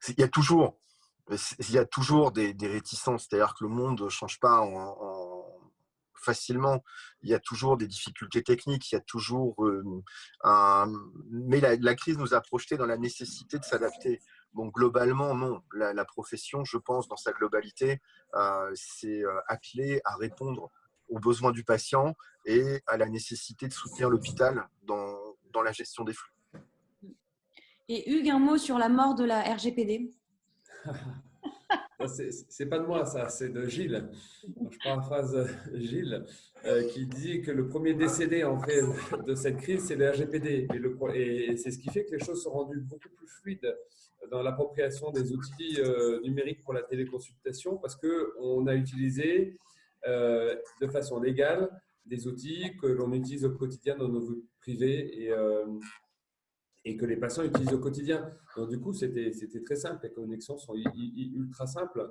Il y a toujours, des réticences, c'est-à-dire que le monde ne change pas facilement. Il y a toujours des difficultés techniques, il y a toujours mais la crise nous a projeté dans la nécessité de s'adapter. Donc globalement, non. La profession, je pense, dans sa globalité, c'est attelée à répondre aux besoins du patient et à la nécessité de soutenir l'hôpital dans la gestion des flux. Et Hugues, un mot sur la mort de la RGPD? C'est pas de moi, ça, c'est de Gilles. Je paraphrase Gilles, qui dit que le premier décédé en fait de cette crise, c'est le RGPD. Et c'est ce qui fait que les choses sont rendues beaucoup plus fluides dans l'appropriation des outils numériques pour la téléconsultation, parce qu'on a utilisé de façon légale des outils que l'on utilise au quotidien dans nos vies privées et que les patients utilisent au quotidien. Donc, du coup, c'était très simple. Les connexions sont ultra simples.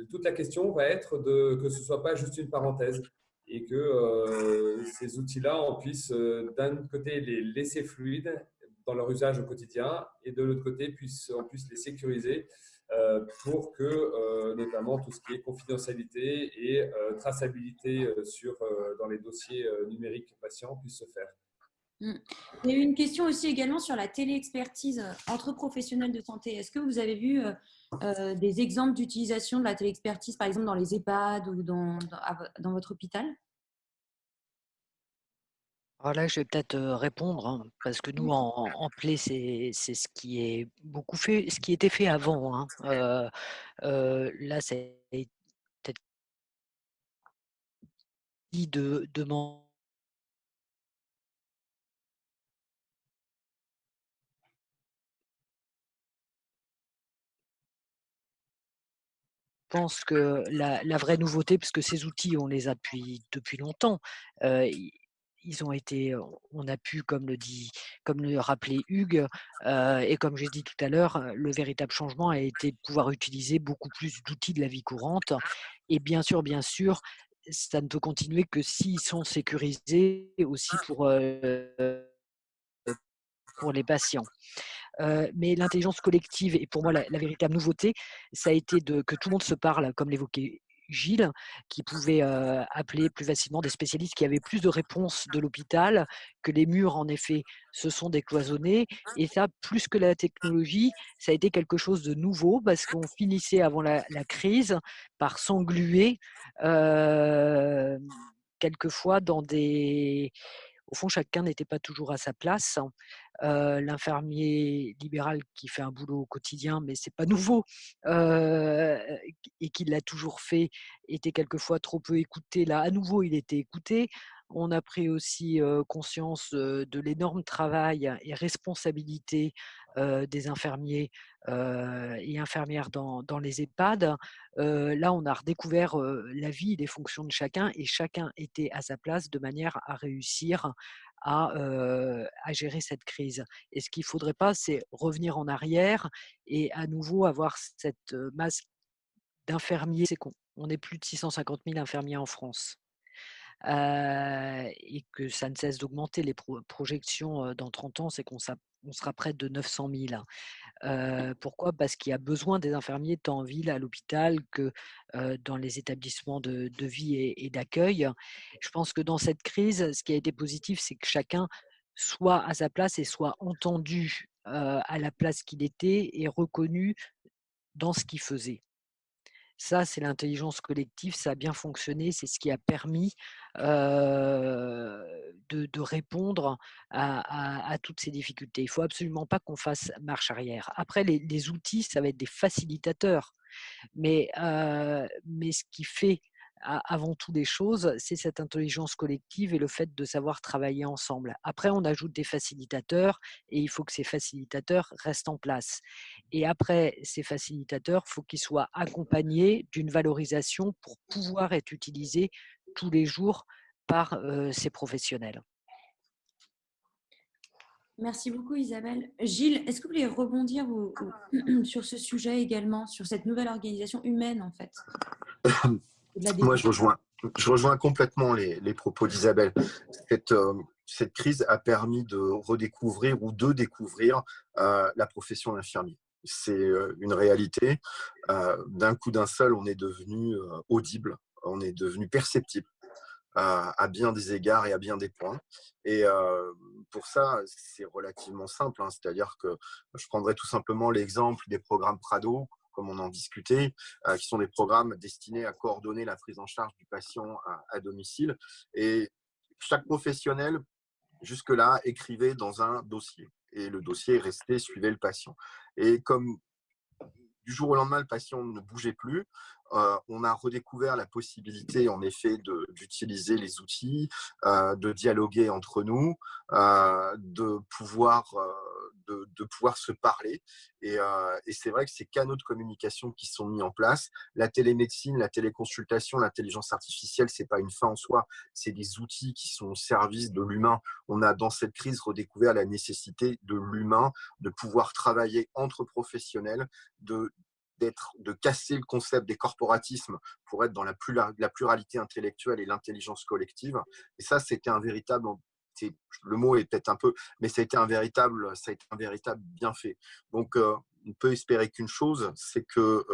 Toute la question va être que ce ne soit pas juste une parenthèse et que ces outils-là, on puisse d'un côté les laisser fluides dans leur usage au quotidien et de l'autre côté, on puisse les sécuriser pour que notamment tout ce qui est confidentialité et traçabilité dans les dossiers numériques patients puisse se faire. Il y a eu une question aussi également sur la téléexpertise entre professionnels de santé. Est-ce que vous avez vu des exemples d'utilisation de la téléexpertise, par exemple dans les EHPAD ou dans votre hôpital? Alors là, je vais peut-être répondre, hein, parce que nous, en Play, c'est ce qui est beaucoup fait, ce qui était fait avant. Hein. Là, c'est peut-être dit de demander. Je pense que la vraie nouveauté, parce que ces outils, on les a depuis longtemps, ils ont été, on a pu, comme le rappelait Hugues, et comme j'ai dit tout à l'heure, le véritable changement a été de pouvoir utiliser beaucoup plus d'outils de la vie courante Et bien sûr, ça ne peut continuer que s'ils sont sécurisés aussi pour les patients. Mais l'intelligence collective, et pour moi la véritable nouveauté, ça a été que tout le monde se parle, comme l'évoquait Gilles, qui pouvait appeler plus facilement des spécialistes, qui avaient plus de réponses de l'hôpital, que les murs, en effet, se sont décloisonnés. Et ça, plus que la technologie, ça a été quelque chose de nouveau, parce qu'on finissait avant la crise par s'engluer quelquefois dans des… Au fond, chacun n'était pas toujours à sa place. L'infirmier libéral qui fait un boulot au quotidien, mais c'est pas nouveau, et qui l'a toujours fait, était quelquefois trop peu écouté. Là, à nouveau, il était écouté. On a pris aussi conscience de l'énorme travail et responsabilité des infirmiers et infirmières dans les EHPAD. Là, on a redécouvert la vie et les fonctions de chacun, et chacun était à sa place de manière à réussir à gérer cette crise. Et ce qu'il ne faudrait pas, c'est revenir en arrière et à nouveau avoir cette masse d'infirmiers. C'est qu'on est plus de 650 000 infirmiers en France. Et que ça ne cesse d'augmenter. Les projections dans 30 ans, c'est qu'on sera près de 900 000. Pourquoi ? Parce qu'il y a besoin des infirmiers tant en ville, à l'hôpital, que dans les établissements de vie et d'accueil. Je pense que dans cette crise, ce qui a été positif, c'est que chacun soit à sa place et soit entendu à la place qu'il était et reconnu dans ce qu'il faisait. Ça, c'est l'intelligence collective, ça a bien fonctionné, c'est ce qui a permis de répondre à toutes ces difficultés. Il ne faut absolument pas qu'on fasse marche arrière. Après, les outils, ça va être des facilitateurs, mais ce qui fait avant tout les choses, c'est cette intelligence collective et le fait de savoir travailler ensemble. Après, on ajoute des facilitateurs et il faut que ces facilitateurs restent en place. Et après, ces facilitateurs, il faut qu'ils soient accompagnés d'une valorisation pour pouvoir être utilisés tous les jours par ces professionnels. Merci beaucoup Isabelle. Gilles, est-ce que vous voulez rebondir sur ce sujet également, sur cette nouvelle organisation humaine en fait? Moi, je rejoins complètement les propos d'Isabelle. Cette crise a permis de redécouvrir ou de découvrir la profession d'infirmier. C'est une réalité. D'un coup d'un seul, on est devenu audible, on est devenu perceptible à bien des égards et à bien des points. Et pour ça, c'est relativement simple. C'est-à-dire que je prendrais tout simplement l'exemple des programmes Prado, comme on en discutait, qui sont des programmes destinés à coordonner la prise en charge du patient à domicile. Et chaque professionnel, jusque-là, écrivait dans un dossier. Et le dossier est resté, suivait le patient. Et comme du jour au lendemain, le patient ne bougeait plus. On a redécouvert la possibilité, en effet, d'utiliser les outils, de dialoguer entre nous, de pouvoir se parler. Et c'est vrai que ces canaux de communication qui sont mis en place, la télémédecine, la téléconsultation, l'intelligence artificielle, ce n'est pas une fin en soi, c'est des outils qui sont au service de l'humain. On a, dans cette crise, redécouvert la nécessité de l'humain, de pouvoir travailler entre professionnels, de casser le concept des corporatismes pour être dans la pluralité intellectuelle et l'intelligence collective. Et ça, c'était un véritable, le mot est peut-être un peu, mais ça a été un véritable bienfait. Donc, on peut espérer qu'une chose, c'est que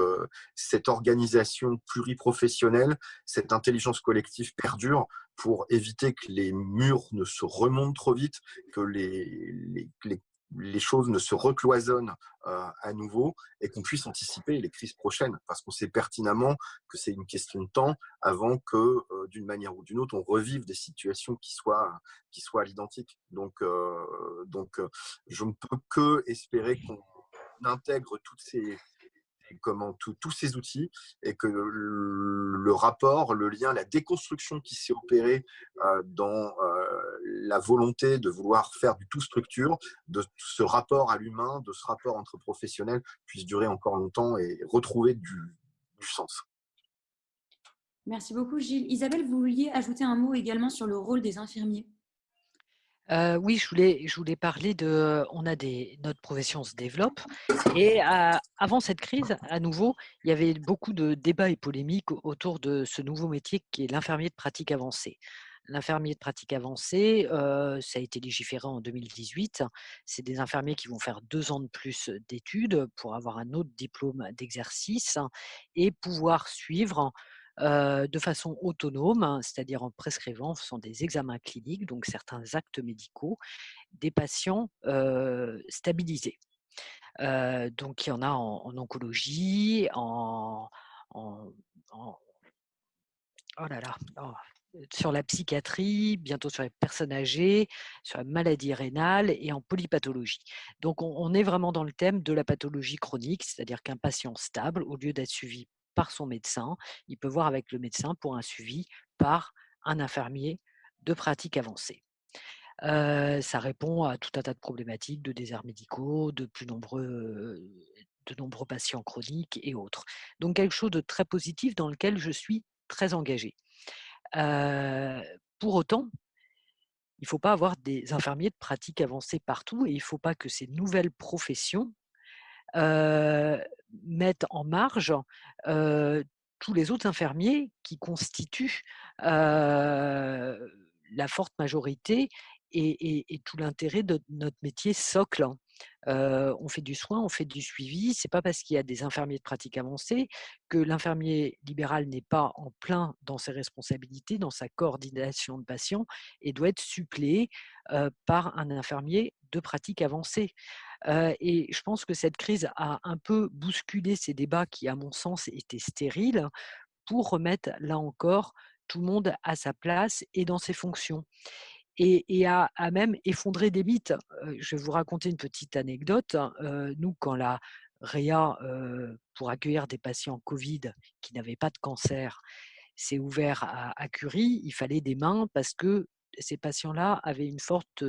cette organisation pluriprofessionnelle, cette intelligence collective perdure pour éviter que les murs ne se remontent trop vite, que les choses ne se recloisonnent à nouveau et qu'on puisse anticiper les crises prochaines, parce qu'on sait pertinemment que c'est une question de temps avant que, d'une manière ou d'une autre, on revive des situations qui soient à l'identique. Donc, je ne peux que espérer qu'on intègre tous ces outils et que le rapport, le lien, la déconstruction qui s'est opérée dans la volonté de vouloir faire du tout structure, de ce rapport à l'humain, de ce rapport entre professionnels puisse durer encore longtemps et retrouver du sens. Merci beaucoup Gilles. Isabelle, vous vouliez ajouter un mot également sur le rôle des infirmiers? Oui, je voulais parler de on a notre profession se développe et avant cette crise, à nouveau, il y avait beaucoup de débats et polémiques autour de ce nouveau métier qui est l'infirmier de pratique avancée. L'infirmier de pratique avancée, ça a été légiféré en 2018. C'est des infirmiers qui vont faire 2 ans de plus d'études pour avoir un autre diplôme d'exercice et pouvoir suivre de façon autonome, hein, c'est-à-dire en prescrivant, en faisant des examens cliniques, donc certains actes médicaux, des patients stabilisés. Donc il y en a en oncologie, en, en- oh là là, sur la psychiatrie, bientôt sur les personnes âgées, sur la maladie rénale et en polypathologie. Donc on est vraiment dans le thème de la pathologie chronique, c'est-à-dire qu'un patient stable, au lieu d'être suivi par son médecin, il peut voir avec le médecin pour un suivi par un infirmier de pratique avancée. Ça répond à tout un tas de problématiques de déserts médicaux, de nombreux patients chroniques et autres. Donc quelque chose de très positif dans lequel je suis très engagée. Pour autant, il ne faut pas avoir des infirmiers de pratique avancée partout et il ne faut pas que ces nouvelles professions heu, mettent en marge heu, tous les autres infirmiers qui constituent la forte majorité et tout l'intérêt de notre métier socle, hein. On fait du soin, on fait du suivi. C'est pas parce qu'il y a des infirmiers de pratique avancée que l'infirmier libéral n'est pas en plein dans ses responsabilités, dans sa coordination de patients et doit être suppléé par un infirmier de pratique avancée. Et je pense que cette crise a un peu bousculé ces débats qui, à mon sens, étaient stériles pour remettre, là encore, tout le monde à sa place et dans ses fonctions et à même effondrer des mythes. Je vais vous raconter une petite anecdote. Nous, quand la réa, pour accueillir des patients Covid qui n'avaient pas de cancer, s'est ouvert à Curie, il fallait des mains parce que ces patients-là avaient une forte,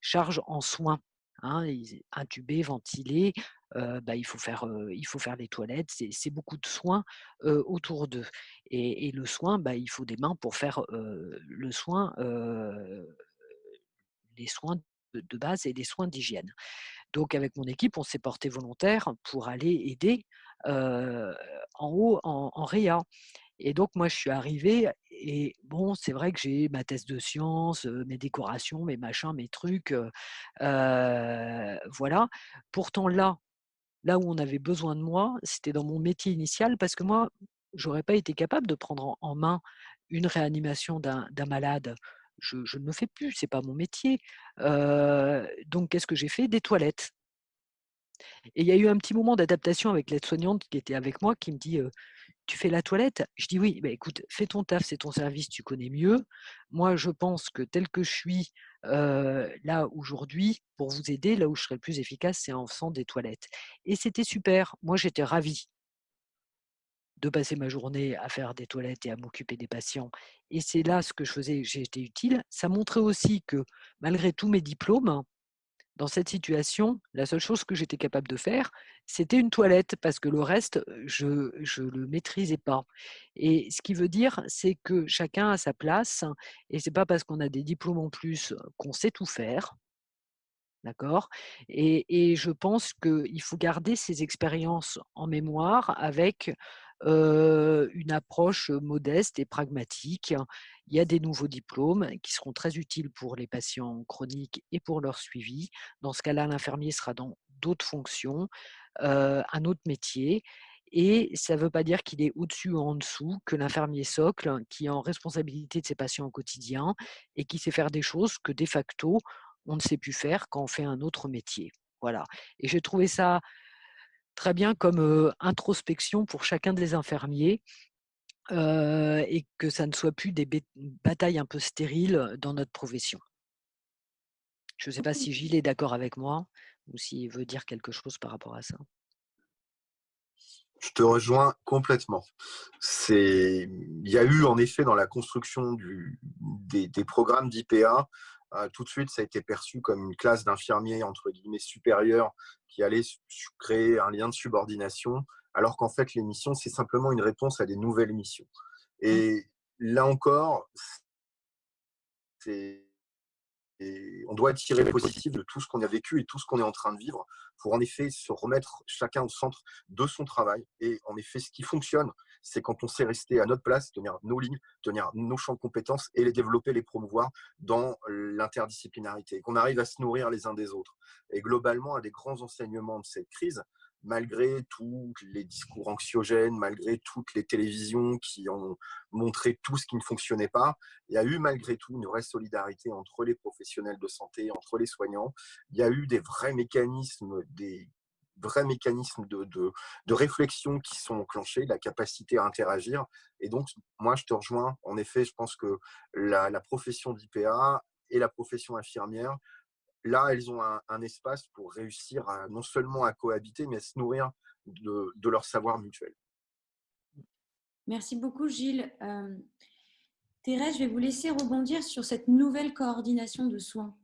charge en soins, hein. Ils intubés, ventilés, bah, il faut faire les toilettes, c'est beaucoup de soins, autour d'eux et le soin, bah, il faut des mains pour faire, le soin, les soins de base et des soins d'hygiène. Donc avec mon équipe, on s'est porté volontaire pour aller aider, heu, en haut en réa et donc moi je suis arrivée et bon, c'est vrai que j'ai ma thèse de sciences, mes décorations, mes machins, mes trucs, voilà. Pourtant là où on avait besoin de moi, c'était dans mon métier initial parce que moi, j'aurais pas été capable de prendre en main une réanimation d'un malade. Je ne le fais plus, c'est pas mon métier. Donc qu'est-ce que j'ai fait? Des toilettes et il y a eu un petit moment d'adaptation avec l'aide-soignante qui était avec moi qui me dit, «Tu fais la toilette?» Je dis: «Oui». «Bah, écoute, fais ton taf, c'est ton service, tu connais mieux. Moi, je pense que tel que je suis, là, aujourd'hui, pour vous aider, là où je serai le plus efficace, c'est en faisant des toilettes» et c'était super. Moi, j'étais ravie de passer ma journée à faire des toilettes et à m'occuper des patients et c'est là ce que je faisais, j'ai été utile. Ça montrait aussi que malgré tous mes diplômes, dans cette situation, la seule chose que j'étais capable de faire, c'était une toilette parce que le reste, je le maîtrisais pas et ce qui veut dire, c'est que chacun a sa place et c'est pas parce qu'on a des diplômes en plus qu'on sait tout faire, d'accord? Et je pense qu'il faut garder ces expériences en mémoire avec, une approche, modeste et pragmatique. Il y a des nouveaux diplômes qui seront très utiles pour les patients chroniques et pour leur suivi. Dans ce cas-là, l'infirmier sera dans d'autres fonctions, un autre métier et ça ne veut pas dire qu'il est au-dessus ou en dessous, que l'infirmier socle qui est en responsabilité de ses patients au quotidien et qui sait faire des choses que de facto on ne sait plus faire quand on fait un autre métier. Voilà. Et j'ai trouvé ça très bien comme introspection pour chacun des infirmiers et que ça ne soit plus des batailles un peu stériles dans notre profession. Je ne sais pas si Gilles est d'accord avec moi ou s'il veut dire quelque chose par rapport à ça. Je te rejoins complètement. Il y a eu en effet dans la construction des programmes d'IPA, tout de suite ça a été perçu comme une classe d'infirmiers entre guillemets supérieurs qui allait créer un lien de subordination, alors qu'en fait les missions c'est simplement une réponse à des nouvelles missions. Mmh. Et là encore, c'est et on doit tirer le positif de tout ce qu'on a vécu et tout ce qu'on est en train de vivre pour en effet se remettre chacun au centre de son travail. Et en effet, ce qui fonctionne, c'est quand on sait rester à notre place, tenir nos lignes, tenir nos champs de compétences et les développer, les promouvoir dans l'interdisciplinarité, qu'on arrive à se nourrir les uns des autres. Et globalement, un des grands enseignements de cette crise, malgré tous les discours anxiogènes, malgré toutes les télévisions qui ont montré tout ce qui ne fonctionnait pas, il y a eu malgré tout une vraie solidarité entre les professionnels de santé, entre les soignants. Il y a eu des vrais mécanismes, de réflexion qui sont enclenchés, la capacité à interagir. Et donc, moi, je te rejoins. En effet, je pense que la profession d'IPA et la profession infirmière, là, elles ont un espace pour réussir non seulement à cohabiter, mais à se nourrir de leur savoir mutuel. Merci beaucoup, Gilles. Thérèse, je vais vous laisser rebondir sur cette nouvelle coordination de soins,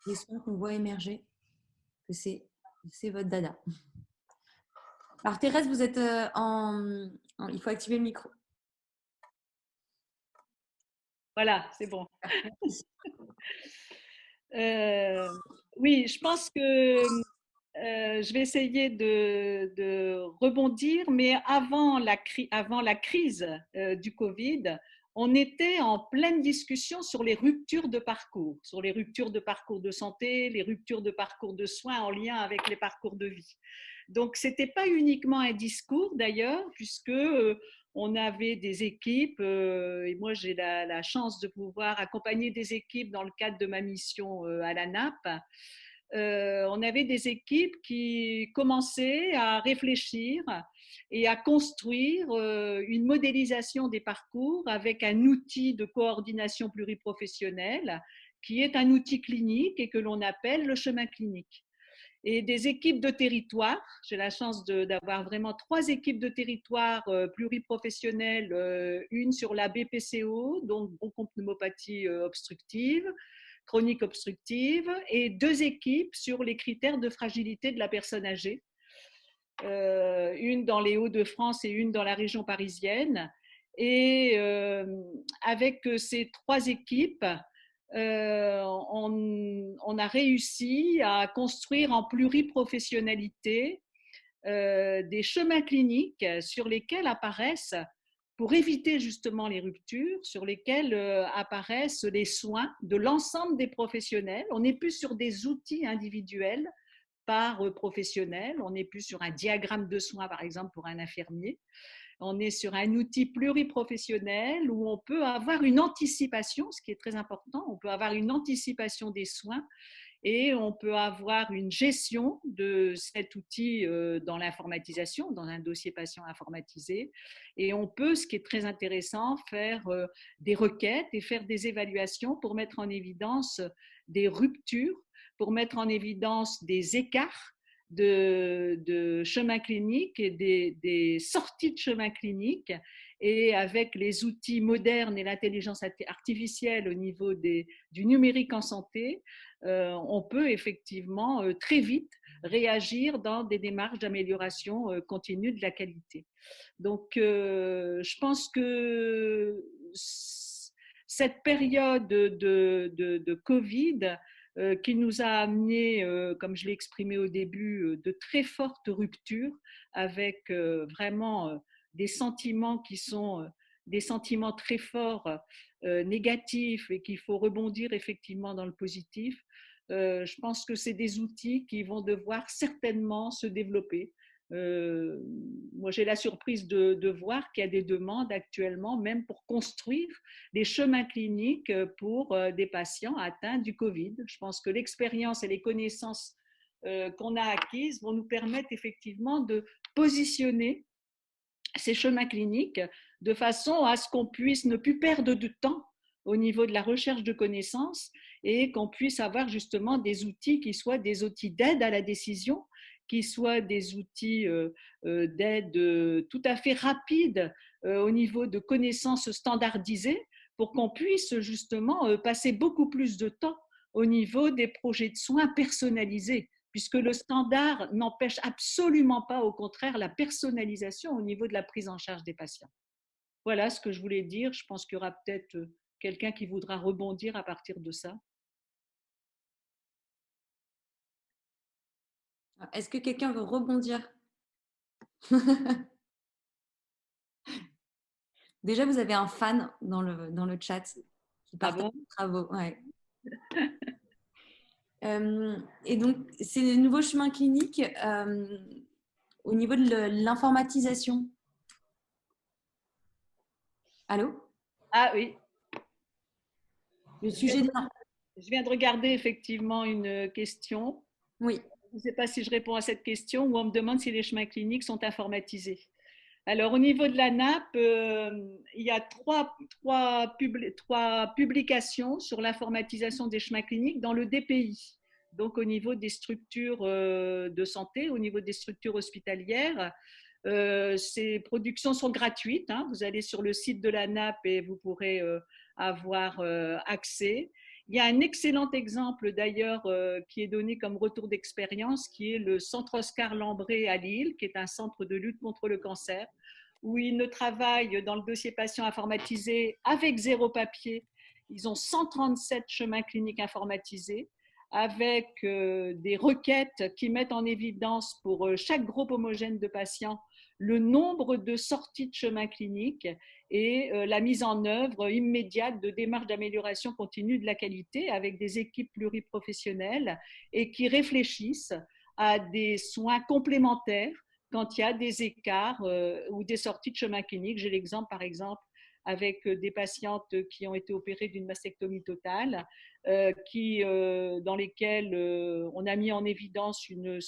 des soins qu'on voit émerger, que c'est votre dada. Alors, Thérèse, vous êtes il faut activer le micro. Voilà, c'est bon. Oui, je pense que je vais essayer de rebondir, mais avant la crise du Covid, on était en pleine discussion sur les ruptures de parcours, de santé, les ruptures de parcours de soins en lien avec les parcours de vie. Donc, ce n'était pas uniquement un discours d'ailleurs, puisque on avait des équipes, et moi j'ai la chance de pouvoir accompagner des équipes dans le cadre de ma mission à la NAP. On avait des équipes qui commençaient à réfléchir et à construire une modélisation des parcours avec un outil de coordination pluriprofessionnelle qui est un outil clinique et que l'on appelle le chemin clinique. Et des équipes de territoire, j'ai la chance d'avoir vraiment 3 équipes de territoire pluriprofessionnelles, une sur la BPCO, donc bronchopneumopathie obstructive, chronique obstructive, et 2 équipes sur les critères de fragilité de la personne âgée, une dans les Hauts-de-France et une dans la région parisienne. Et avec ces 3 équipes, on a réussi à construire en pluriprofessionnalité des chemins cliniques sur lesquels apparaissent, pour éviter justement les ruptures, sur lesquels apparaissent les soins de l'ensemble des professionnels. On n'est plus sur des outils individuels par professionnel, on n'est plus sur un diagramme de soins par exemple pour un infirmier. On est sur un outil pluriprofessionnel où on peut avoir une anticipation, ce qui est très important, on peut avoir une anticipation des soins et on peut avoir une gestion de cet outil dans l'informatisation, dans un dossier patient informatisé. Et on peut, ce qui est très intéressant, faire des requêtes et faire des évaluations pour mettre en évidence des ruptures, pour mettre en évidence des écarts de chemin clinique et des sorties de chemin clinique. Et avec les outils modernes et l'intelligence artificielle au niveau du numérique en santé, on peut effectivement très vite réagir dans des démarches d'amélioration continue de la qualité. Donc, je pense que cette période de Covid qui nous a amené, comme je l'ai exprimé au début, de très fortes ruptures avec vraiment des sentiments qui sont des sentiments très forts, négatifs et qu'il faut rebondir effectivement dans le positif. Je pense que c'est des outils qui vont devoir certainement se développer. Moi, j'ai la surprise de voir qu'il y a des demandes actuellement, même pour construire des chemins cliniques pour des patients atteints du Covid. Je pense que l'expérience et les connaissances qu'on a acquises vont nous permettre effectivement de positionner ces chemins cliniques de façon à ce qu'on puisse ne plus perdre de temps au niveau de la recherche de connaissances et qu'on puisse avoir justement des outils qui soient des outils d'aide à la décision, qui soient des outils d'aide tout à fait rapides au niveau de connaissances standardisées pour qu'on puisse justement passer beaucoup plus de temps au niveau des projets de soins personnalisés, puisque le standard n'empêche absolument pas, au contraire, la personnalisation au niveau de la prise en charge des patients. Voilà ce que je voulais dire. Je pense qu'il y aura peut-être quelqu'un qui voudra rebondir à partir de ça. Est-ce que quelqu'un veut rebondir? Déjà, vous avez un fan dans le chat qui Ah partage bon? vos travaux. Ouais. Et donc, ces nouveaux chemins cliniques, au niveau de l'informatisation. Allô? Ah oui, Le je viens sujet de... je viens de regarder effectivement une question. Oui. Je ne sais pas si je réponds à cette question où on me demande si les chemins cliniques sont informatisés. Alors, au niveau de la NAP, il y a trois publications sur l'informatisation des chemins cliniques dans le DPI. Donc, au niveau des structures de santé, au niveau des structures hospitalières, ces productions sont gratuites, hein. Vous allez sur le site de la NAP et vous pourrez avoir accès. Il y a un excellent exemple d'ailleurs qui est donné comme retour d'expérience, qui est le centre Oscar Lambré à Lille, qui est un centre de lutte contre le cancer, où ils ne travaillent dans le dossier patient informatisé avec zéro papier. Ils ont 137 chemins cliniques informatisés avec des requêtes qui mettent en évidence pour chaque groupe homogène de patients le nombre de sorties de chemins cliniques et la mise en œuvre immédiate de démarches d'amélioration continue de la qualité avec des équipes pluriprofessionnelles et qui réfléchissent à des soins complémentaires quand il y a des écarts ou des sorties de chemin clinique. J'ai l'exemple, par exemple, avec des patientes qui ont été opérées d'une mastectomie totale, dans lesquelles on a mis en évidence des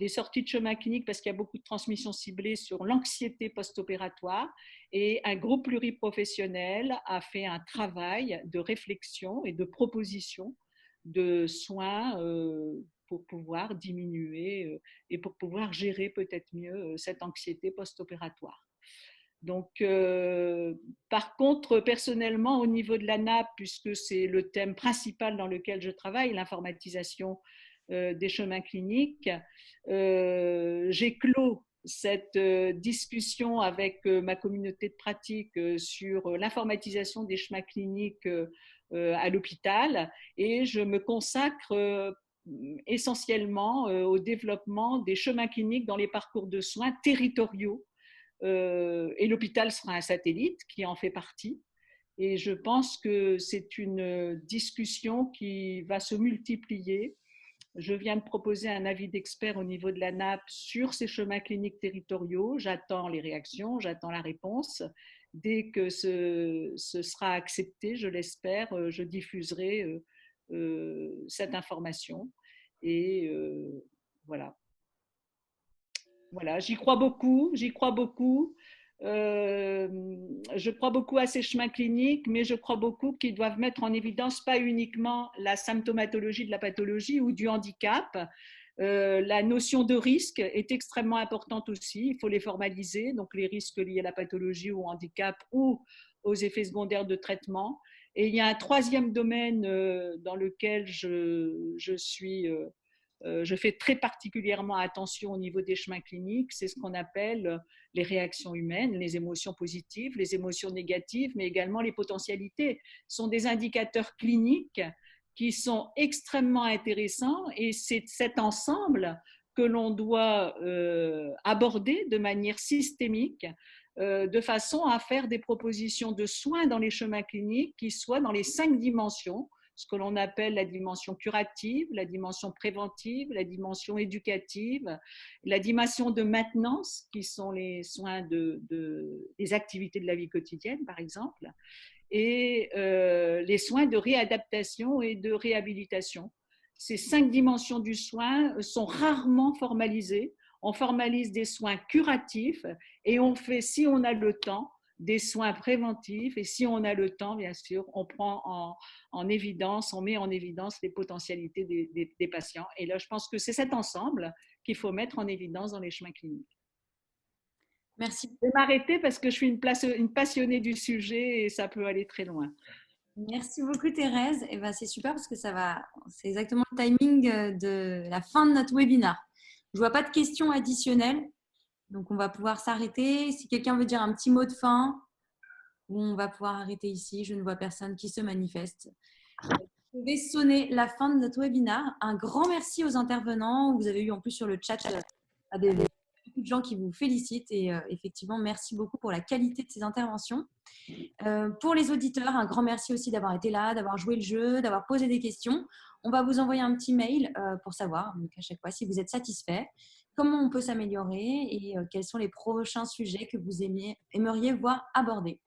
sorties de chemin clinique parce qu'il y a beaucoup de transmissions ciblées sur l'anxiété post-opératoire. Et un groupe pluriprofessionnel a fait un travail de réflexion et de proposition de soins pour pouvoir diminuer et pour pouvoir gérer peut-être mieux cette anxiété post-opératoire. Donc, par contre, personnellement, au niveau de la NAP, puisque c'est le thème principal dans lequel je travaille, l'informatisation des chemins cliniques, j'ai clos cette discussion avec ma communauté de pratique sur l'informatisation des chemins cliniques à l'hôpital et je me consacre essentiellement au développement des chemins cliniques dans les parcours de soins territoriaux. Et l'hôpital sera un satellite qui en fait partie. Et je pense que c'est une discussion qui va se multiplier. Je viens de proposer un avis d'expert au niveau de la NAP sur ces chemins cliniques territoriaux. J'attends les réactions, j'attends la réponse. Dès que ce sera accepté, je l'espère, je diffuserai cette information. Et voilà. Voilà, j'y crois beaucoup, j'y crois beaucoup. Je crois beaucoup à ces chemins cliniques, mais je crois beaucoup qu'ils doivent mettre en évidence pas uniquement la symptomatologie de la pathologie ou du handicap. La notion de risque est extrêmement importante aussi, il faut les formaliser, donc les risques liés à la pathologie ou au handicap ou aux effets secondaires de traitement. Et il y a un troisième domaine dans lequel je fais très particulièrement attention au niveau des chemins cliniques, c'est ce qu'on appelle les réactions humaines, les émotions positives, les émotions négatives, mais également les potentialités. Ce sont des indicateurs cliniques qui sont extrêmement intéressants et c'est cet ensemble que l'on doit aborder de manière systémique de façon à faire des propositions de soins dans les chemins cliniques qui soient dans les 5 dimensions, ce que l'on appelle la dimension curative, la dimension préventive, la dimension éducative, la dimension de maintenance, qui sont les soins des activités de la vie quotidienne, par exemple, et les soins de réadaptation et de réhabilitation. Ces 5 dimensions du soin sont rarement formalisées. On formalise des soins curatifs et on fait, si on a le temps, des soins préventifs et si on a le temps, bien sûr, on prend en évidence, on met en évidence les potentialités des patients. Et là, je pense que c'est cet ensemble qu'il faut mettre en évidence dans les chemins cliniques. Merci. Je vais m'arrêter parce que je suis une passionnée du sujet et ça peut aller très loin. Merci beaucoup Thérèse. Et ben, c'est super parce que c'est exactement le timing de la fin de notre webinaire. Je vois pas de questions additionnelles, donc on va pouvoir s'arrêter. Si quelqu'un veut dire un petit mot de fin, on va pouvoir arrêter ici. Je ne vois personne qui se manifeste. Je vais sonner la fin de notre webinaire. Un grand merci aux intervenants. Vous avez eu en plus sur le chat beaucoup de gens qui vous félicitent et effectivement, merci beaucoup pour la qualité de ces interventions. Pour les auditeurs, un grand merci aussi d'avoir été là, d'avoir joué le jeu, d'avoir posé des questions. On va vous envoyer un petit mail pour savoir, donc à chaque fois, si vous êtes satisfait, comment on peut s'améliorer et quels sont les prochains sujets que vous aimeriez voir abordés.